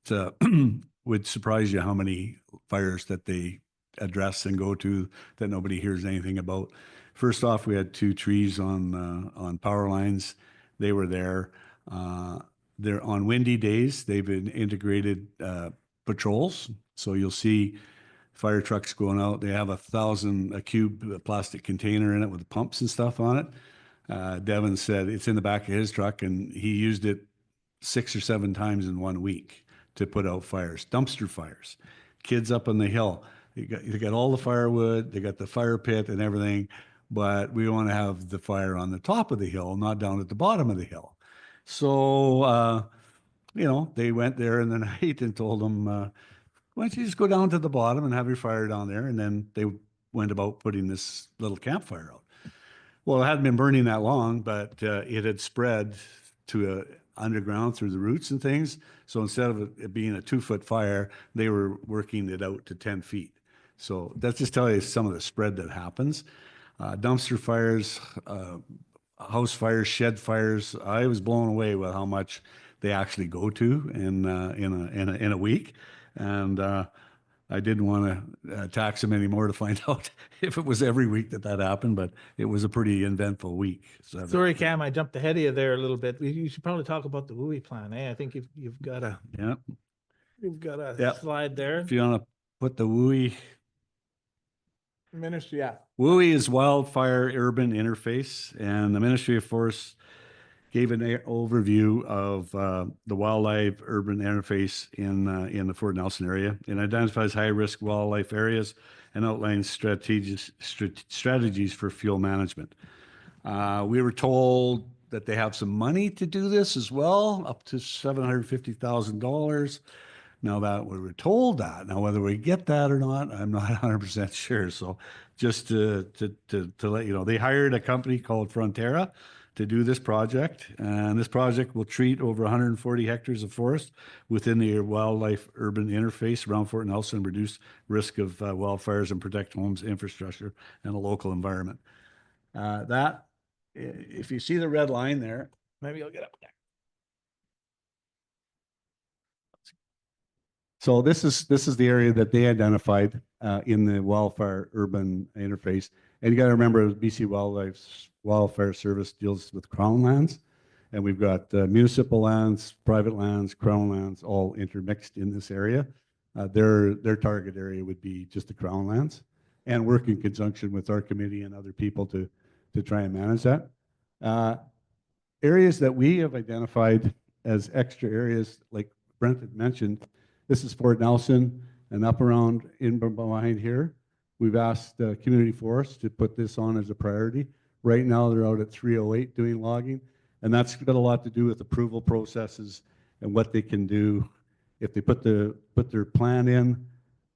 would surprise you how many fires that they address and go to that nobody hears anything about. First off, we had 2 trees on power lines. They were there. They're on windy days. They've been integrated patrols. So you'll see fire trucks going out. They have a cube plastic container in it with pumps and stuff on it. Devin said it's in the back of his truck, and he used it 6 or 7 times in 1 week to put out fires, dumpster fires. Kids up on the hill, they got all the firewood, they got the fire pit and everything, but we want to have the fire on the top of the hill, not down at the bottom of the hill. So, you know, they went there in the night and told them, why don't you just go down to the bottom and have your fire down there? And then they went about putting this little campfire out. Well, it hadn't been burning that long, but it had spread to underground through the roots and things. So instead of it being a 2-foot fire, they were working it out to 10 feet. So that's just tell you some of the spread that happens. Dumpster fires, house fires, shed fires. I was blown away with how much they actually go to in a week, and I didn't want to tax them anymore to find out if it was every week that happened, but it was a pretty eventful week. So Sorry, Cam, I jumped ahead of you there a little bit. You should probably talk about the WUI plan. I think you've got a slide there. If you want to put the WUI. Ministry, yeah. WUI is Wildfire Urban Interface, and the Ministry of Forests gave an overview of the wildlife urban interface in the Fort Nelson area. It identifies high-risk wildlife areas and outlines strategies for fuel management. We were told that they have some money to do this as well, up to $750,000. Now that we were told that, now whether we get that or not, I'm not 100% sure. So just to let you know, they hired a company called Frontera to do this project, and this project will treat over 140 hectares of forest within the wildlife urban interface around Fort Nelson, reduce risk of wildfires and protect homes, infrastructure, and the local environment. If you see the red line there, maybe I'll get up there. So this is the area that they identified in the wildfire urban interface And you got to remember, BC Wildfire Service deals with crown lands, and we've got municipal lands, private lands, crown lands, all intermixed in this area. Their target area would be just the crown lands, and work in conjunction with our committee and other people to try and manage that. Areas that we have identified as extra areas, like Brent had mentioned, this is Fort Nelson and up around in behind here. We've asked Community Forest to put this on as a priority. Right now, they're out at 308 doing logging, and that's got a lot to do with approval processes and what they can do. If they put their plan in,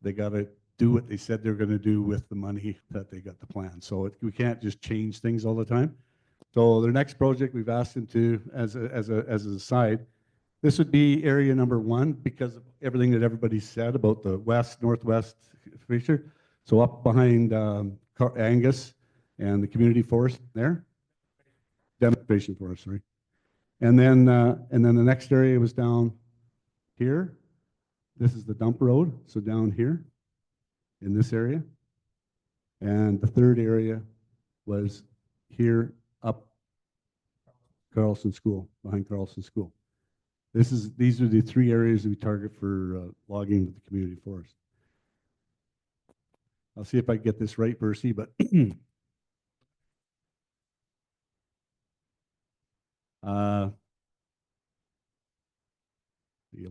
they got to do what they said they're going to do with the money that they got the plan. So we can't just change things all the time. So their next project, we've asked them to, as an aside, this would be area number 1 because of everything that everybody said about the northwest feature. So up behind Angus and the community forest there, demonstration forest, sorry. And then the next area was down here. This is the dump road, so down here in this area. And the third area was here up Carlson School, behind Carlson School. These are the 3 areas we target for logging with the community forest. I'll see if I get this right, Percy, but you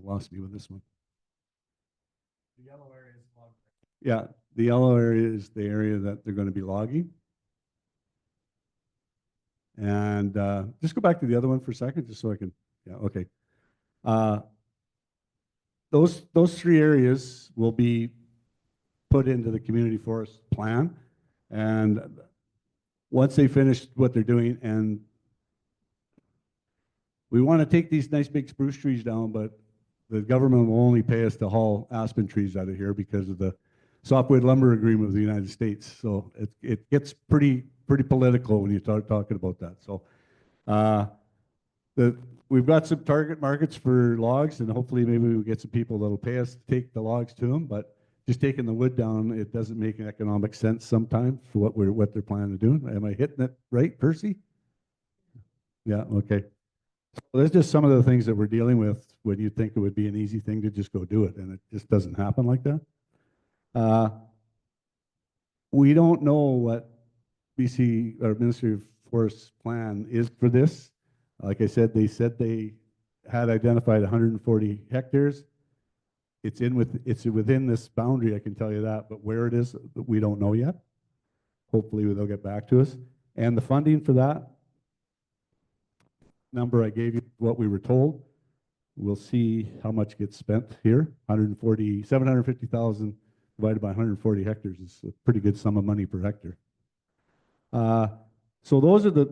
lost me with this one. The yellow area is logging. Yeah, the yellow area is the area that they're going to be logging. And just go back to the other one for a second, just so I can, yeah, okay. Those 3 areas will be put into the community forest plan. And once they finish what they're doing, and we want to take these nice big spruce trees down, but the government will only pay us to haul aspen trees out of here because of the softwood lumber agreement with the United States. So it gets pretty political when you start talking about that. So we've got some target markets for logs, and hopefully maybe we'll get some people that'll pay us to take the logs to them. But just taking the wood down, it doesn't make an economic sense sometimes for what they're planning to do. Am I hitting it right, Percy? Yeah. Okay. So there's just some of the things that we're dealing with when you think it would be an easy thing to just go do it, and it just doesn't happen like that. We don't know what BC or Ministry of Forest's plan is for this. Like I said, they had identified 140 hectares. It's within this boundary, I can tell you that, but where it is, we don't know yet. Hopefully they'll get back to us. And the funding for that number I gave you, what we were told, we'll see how much gets spent here. 750,000 divided by 140 hectares is a pretty good sum of money per hectare. So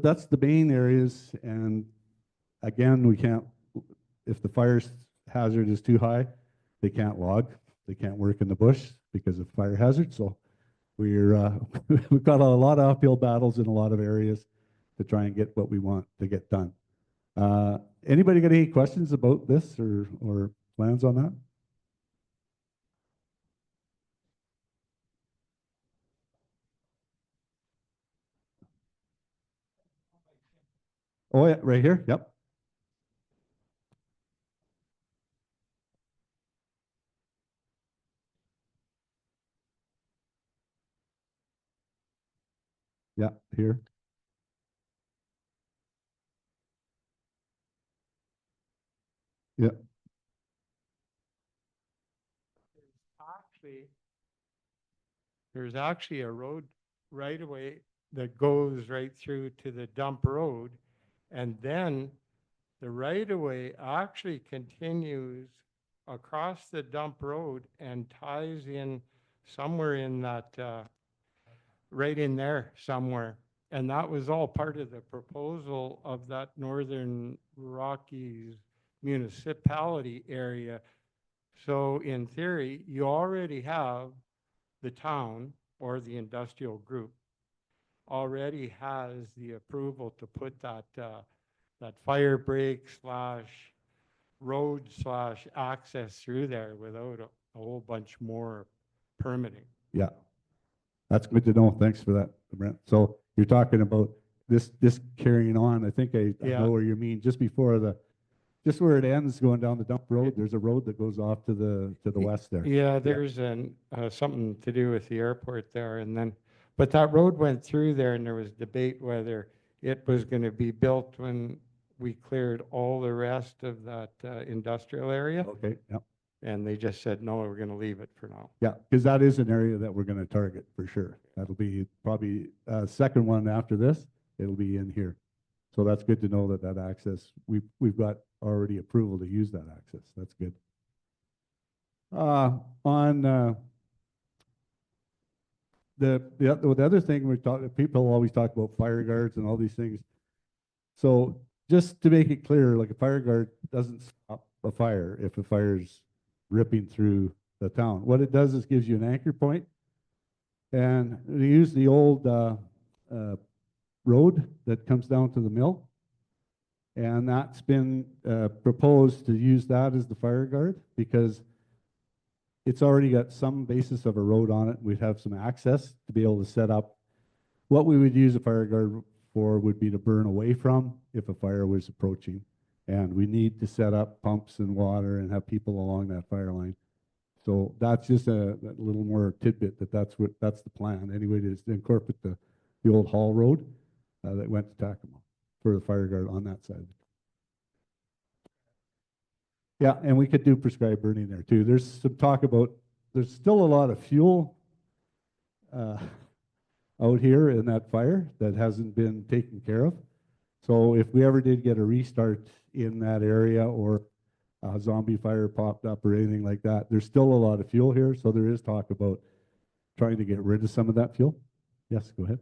that's the main areas. And again, we can't, if the fire hazard is too high, they can't log, they can't work in the bush because of fire hazard. So we've got a lot of uphill battles in a lot of areas to try and get what we want to get done. Anybody got any questions about this or plans on that? Oh yeah, right here. Yep. Yeah, here. Yeah. There's actually a road right away that goes right through to the dump road, and then the right of way actually continues across the dump road and ties in somewhere in that right in there somewhere. And that was all part of the proposal of that Northern Rockies municipality area. So in theory, you already have the town or the industrial group already has the approval to put that that fire break / road / access through there without a whole bunch more permitting. Yeah. That's good to know. Thanks for that, Brent. So you're talking about this carrying on. I think I Yeah. know where you mean. Just before just where it ends going down the dump road, there's a road that goes off to the west there. Yeah, there's something to do with the airport there, and then, but that road went through there, and there was debate whether it was going to be built when we cleared all the rest of that industrial area, Okay, yeah. and they just said, no, we're going to leave it for now. Yeah, because that is an area that we're going to target for sure. That'll be probably second one after this. It'll be in here. So that's good to know that that access, we've got already approval to use that access. That's good. On the other thing we talk, people always talk about fire guards and all these things. So just to make it clear, like a fire guard doesn't stop a fire if a fire's ripping through the town. What it does is gives you an anchor point, and we use the old road that comes down to the mill, and that's been proposed to use that as the fire guard because it's already got some basis of a road on it. We'd have some access to be able to set up. What we would use a fire guard for would be to burn away from if a fire was approaching. And we need to set up pumps and water and have people along that fire line. So that's just a little more tidbit that's the plan. Anyway, to incorporate the old Hall Road that went to Tacoma for the fire guard on that side. Yeah, and we could do prescribed burning there too. There's some talk about, there's still a lot of fuel out here in that fire that hasn't been taken care of. So if we ever did get a restart in that area or a zombie fire popped up or anything like that, there's still a lot of fuel here. So there is talk about trying to get rid of some of that fuel. Yes, go ahead.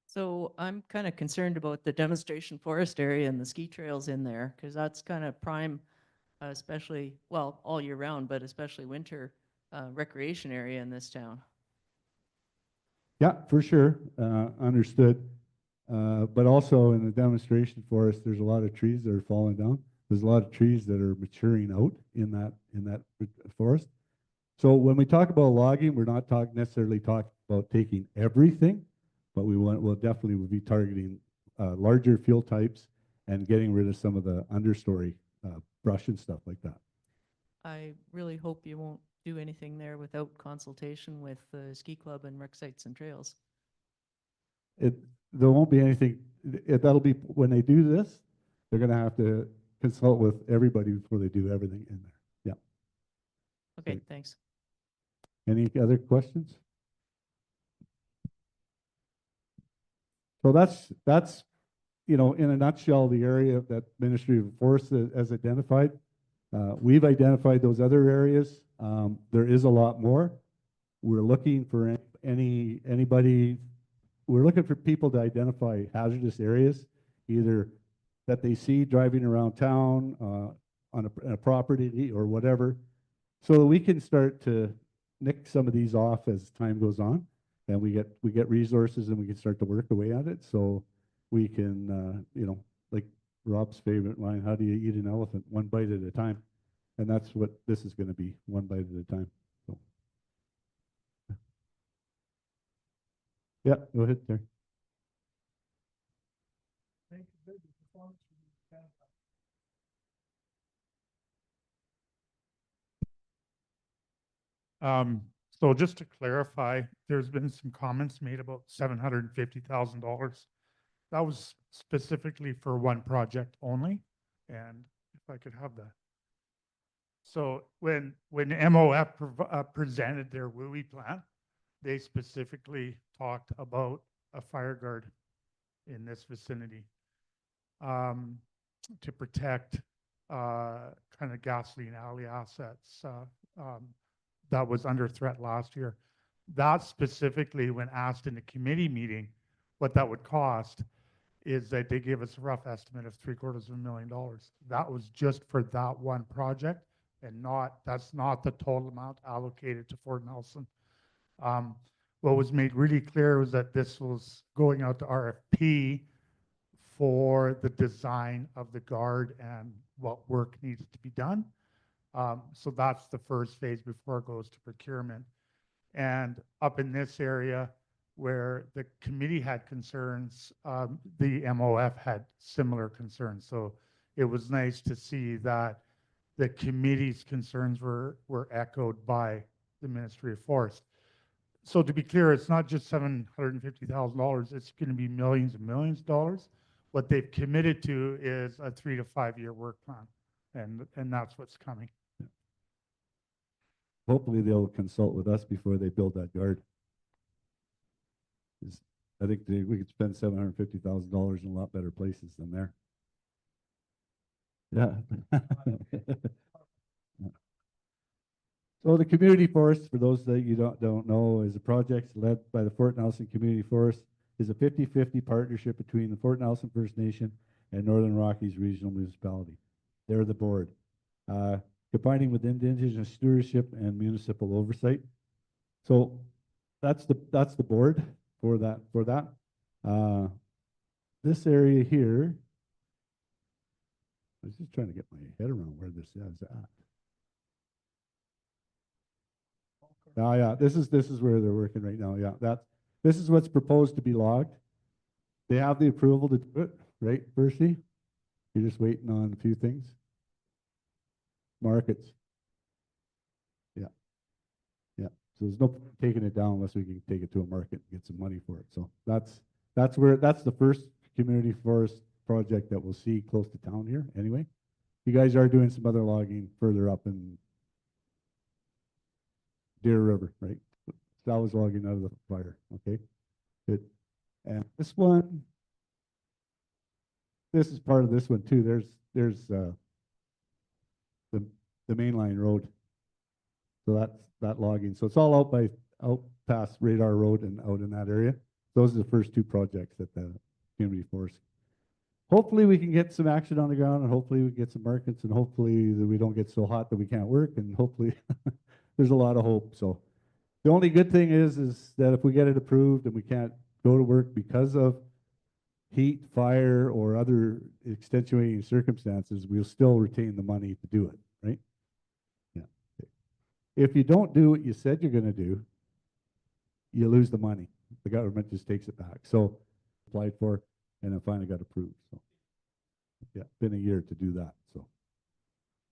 So I'm kind of concerned about the demonstration forest area and the ski trails in there, because that's kind of prime, especially, well, all year round, but especially winter recreation area in this town. Yeah, for sure. Understood. But also in the demonstration forest, there's a lot of trees that are falling down. There's a lot of trees that are maturing out in that forest. So when we talk about logging, we're not necessarily talking about taking everything, but we'll definitely be targeting larger fuel types and getting rid of some of the understory brush and stuff like that. I really hope you won't do anything there without consultation with the ski club and rec sites and trails. There won't be anything. That'll be when they do this, they're going to have to consult with everybody before they do everything in there. Yeah. Okay, Great. thanks. Any other questions? So that's in a nutshell, the area that Ministry of Forest has identified. We've identified those other areas. There is a lot more. We're looking for anybody. We're looking for people to identify hazardous areas, either that they see driving around town on a property or whatever, so that we can start to nick some of these off as time goes on, and we get resources and we can start to work away at it. So we can, like Rob's favorite line, how do you eat an elephant? One bite at a time. And that's what this is going to be, one bite at a time. So. Yeah, go ahead, Terry. So just to clarify, there's been some comments made about $750,000. That was specifically for one project only. And if I could have that. So when MOF presented their WUI plan, they specifically talked about a fire guard in this vicinity to protect kind of gasoline alley assets that was under threat last year. That specifically, when asked in the committee meeting what that would cost, is that they gave us a rough estimate of $750,000. That was just for that one project, and that's not the total amount allocated to Fort Nelson. What was made really clear was that this was going out to RFP for the design of the guard and what work needs to be done. So that's the first phase before it goes to procurement. And up in this area where the committee had concerns, the MOF had similar concerns. So it was nice to see that the committee's concerns were echoed by the Ministry of Forest. So to be clear, it's not just $750,000. It's going to be millions and millions of dollars. What they've committed to is a 3 to 5 year work plan, and that's what's coming. Hopefully they'll consult with us before they build that guard. I think we could spend $750,000 in a lot better places than there. Yeah. So the community forest, for those that you don't know, is a project led by the Fort Nelson Community Forest, is a 50-50 partnership between the Fort Nelson First Nation and Northern Rockies Regional Municipality. They're the board. Combining with Indigenous stewardship and municipal oversight. So that's the board for that. This area here, I was just trying to get my head around where this is at. Oh yeah, this is where they're working right now. Yeah, this is what's proposed to be logged. They have the approval to do it, right, Percy? You're just waiting on a few things. Markets. Yeah. So there's no point taking it down unless we can take it to a market and get some money for it. So that's the first community forest project that we'll see close to town here anyway. You guys are doing some other logging further up in Deer River, right? That was logging out of the fire. Okay, good. And this is part of this one too. There's the mainline road. So that's that logging. So it's all out past Radar Road and out in that area. Those are the first two projects that the community forest. Hopefully we can get some action on the ground, and hopefully we get some markets, and hopefully that we don't get so hot that we can't work, and hopefully there's a lot of hope. So the only good thing is that if we get it approved and we can't go to work because of heat, fire, or other extenuating circumstances, we'll still retain the money to do it, right? Yeah. If you don't do what you said you're going to do, you lose the money. The government just takes it back. So applied for, and then finally got approved. So yeah, been a year to do that. So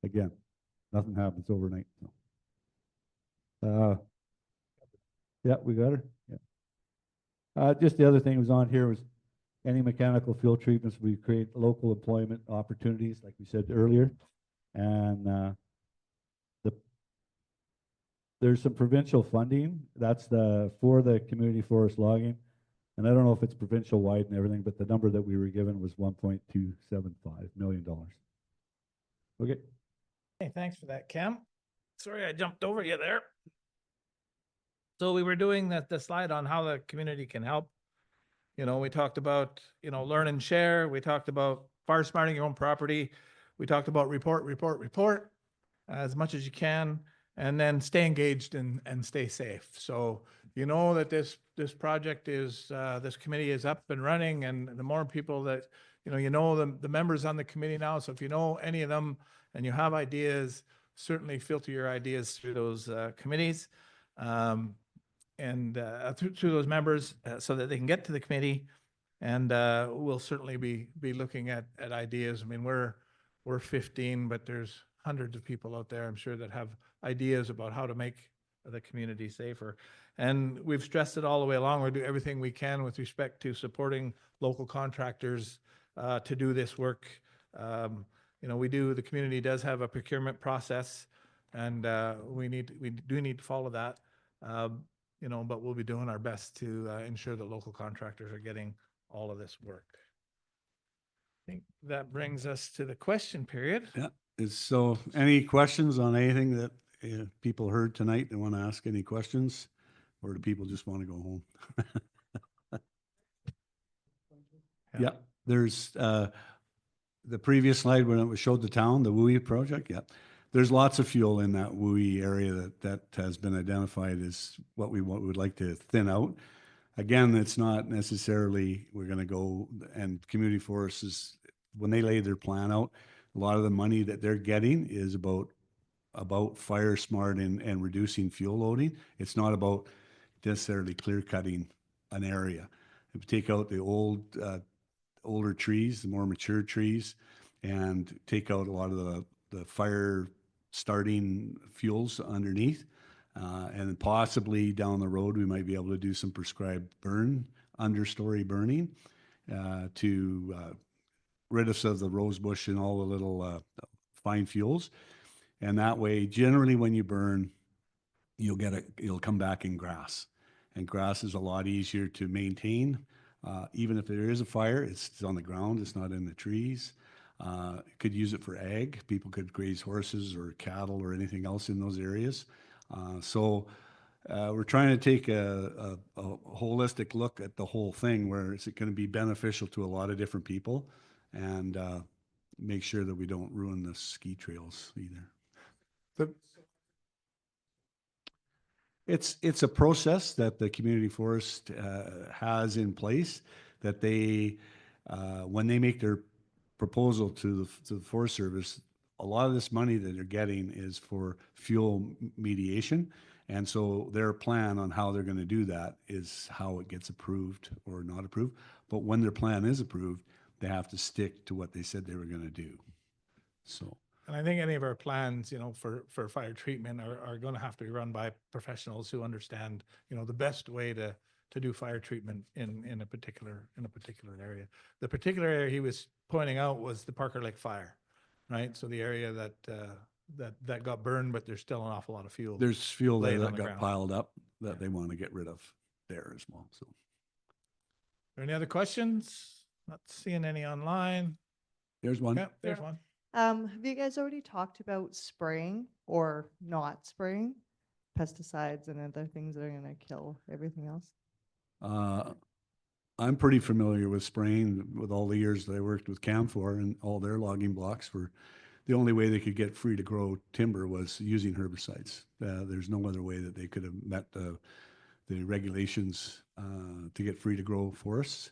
again, nothing happens overnight. So yeah, we got her. Yeah. Just the other thing was on here was any mechanical fuel treatments. We create local employment opportunities, like we said earlier, and there's some provincial funding. That's for the community forest logging, and I don't know if it's provincial wide and everything, but the number that we were given was $1.275 million. Okay. Hey, thanks for that, Cam. Sorry, I jumped over you there. So we were doing the slide on how the community can help. You know, we talked about, learn and share. We talked about FireSmarting your own property. We talked about report as much as you can, and then stay engaged and stay safe. So you know that this project is, this committee is up and running, and the more people that, the members on the committee now. So if you know any of them and you have ideas, certainly filter your ideas through those committees. And through those members so that they can get to the committee, and we'll certainly be looking at ideas. I mean, we're 15, but there's hundreds of people out there, I'm sure, that have ideas about how to make the community safer. And we've stressed it all the way along. We'll do everything we can with respect to supporting local contractors to do this work. The community does have a procurement process, and we do need to follow that. But we'll be doing our best to ensure that local contractors are getting all of this work. I think that brings us to the question period. Yeah. So any questions on anything that people heard tonight? They want to ask any questions, or do people just want to go home? Yeah. There's the previous slide when it showed the town, the WUI project. Yeah. There's lots of fuel in that WUI area that has been identified as what we would like to thin out. again, it's not necessarily, we're gonna go, and community forests is, when they lay their plan out, a lot of the money that they're getting is about FireSmart and reducing fuel loading. It's not about necessarily clear cutting an area. If you take out the older trees, the more mature trees, and take out a lot of the fire starting fuels underneath. And possibly down the road, we might be able to do some prescribed understory burning to rid us of the rose bush and all the little fine fuels. And that way, generally when you burn, it'll come back in grass. And grass is a lot easier to maintain. Even if there is a fire, it's on the ground, it's not in the trees. Could use it for ag. People could graze horses or cattle or anything else in those areas. So we're trying to take a holistic look at the whole thing, where it's going to be beneficial to a lot of different people, and make sure that we don't ruin the ski trails either. The- It's a process that the community forest has in place, that they, when they make their proposal to the Forest Service, a lot of this money that they're getting is for fuel mediation. And so their plan on how they're going to do that is how it gets approved or not approved. But when their plan is approved, they have to stick to what they said they were going to do. So. And I think any of our plans, for fire treatment are going to have to be run by professionals who understand, the best way to do fire treatment in a particular area. The particular area he was pointing out was the Parker Lake fire, right? So the area that got burned, but there's still an awful lot of fuel. There's fuel there laying on that the got ground. piled up that they want to get rid of there as well. So. Any other questions? Not seeing any online. There's one. Yeah, there's one. Have you guys already talked about spraying or not spraying pesticides and other things that are going to kill everything else? I'm pretty familiar with spraying with all the years that I worked with Camfor, and all their logging blocks were, the only way they could get free to grow timber was using herbicides. There's no other way that they could have met the regulations to get free to grow forests.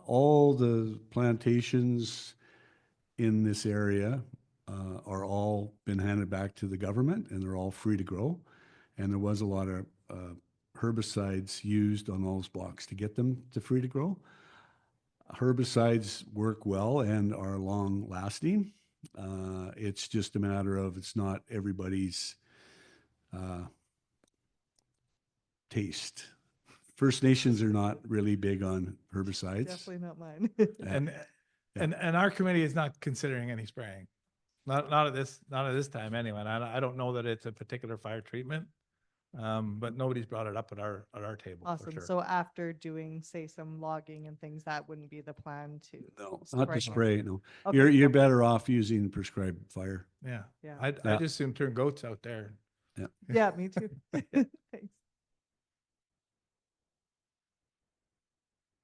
All the plantations in this area are all been handed back to the government, and they're all free to grow. And there was a lot of herbicides used on those blocks to get them to free to grow. Herbicides work well and are long lasting. It's just a matter of, it's not everybody's taste. First Nations are not really big on herbicides. Definitely not mine. And our committee is not considering any spraying. Not at this time anyway. And I don't know that it's a particular fire treatment. But nobody's brought it up at our table for Awesome. sure. So after doing, say, some logging and things, that wouldn't be the plan to. No, not to spray. No, Okay, you're cool. better off using prescribed fire. Yeah. Yeah. I'd Yeah. just soon turn goats out there. Yeah, me too. Thanks.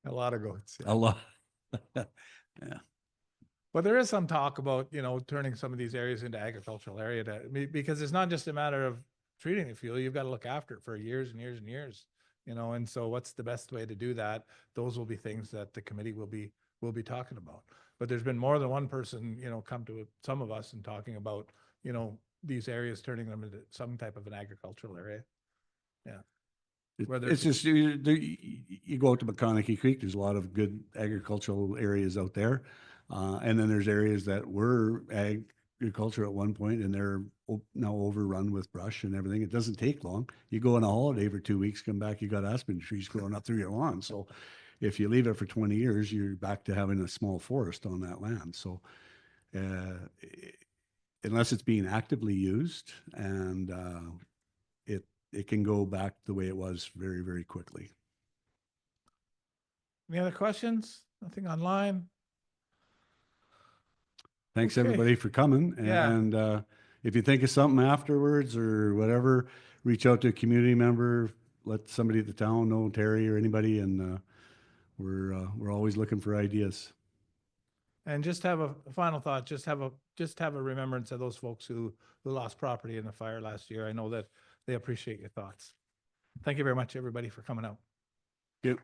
A lot of goats. A lot. But there is some talk about, turning some of these areas into agricultural area because it's not just a matter of treating the fuel. You've got to look after it for years and years and years, and so what's the best way to do that? Those will be things that the committee will be talking about. But there's been more than one person, come to some of us and talking about, these areas, turning them into some type of an agricultural area. Yeah. Whether It's just, you go out to McConaughey Creek, there's a lot of good agricultural areas out there. And then there's areas that were agriculture at one point, and they're now overrun with brush and everything. It doesn't take long. You go on a holiday for 2 weeks, come back, you got aspen trees growing up through your lawn. So if you leave it for 20 years, you're back to having a small forest on that land. So unless it's being actively used, and it can go back the way it was very, very quickly. Any other questions? Nothing online? Thanks, Okay. everybody, for coming. Yeah. And if you think of something afterwards or whatever, reach out to a community member, let somebody at the town know, Terry or anybody, and we're always looking for ideas. And just have a final thought, just have a remembrance of those folks who lost property in the fire last year. I know that they appreciate your thoughts. Thank you very much, everybody, for coming out. Yep.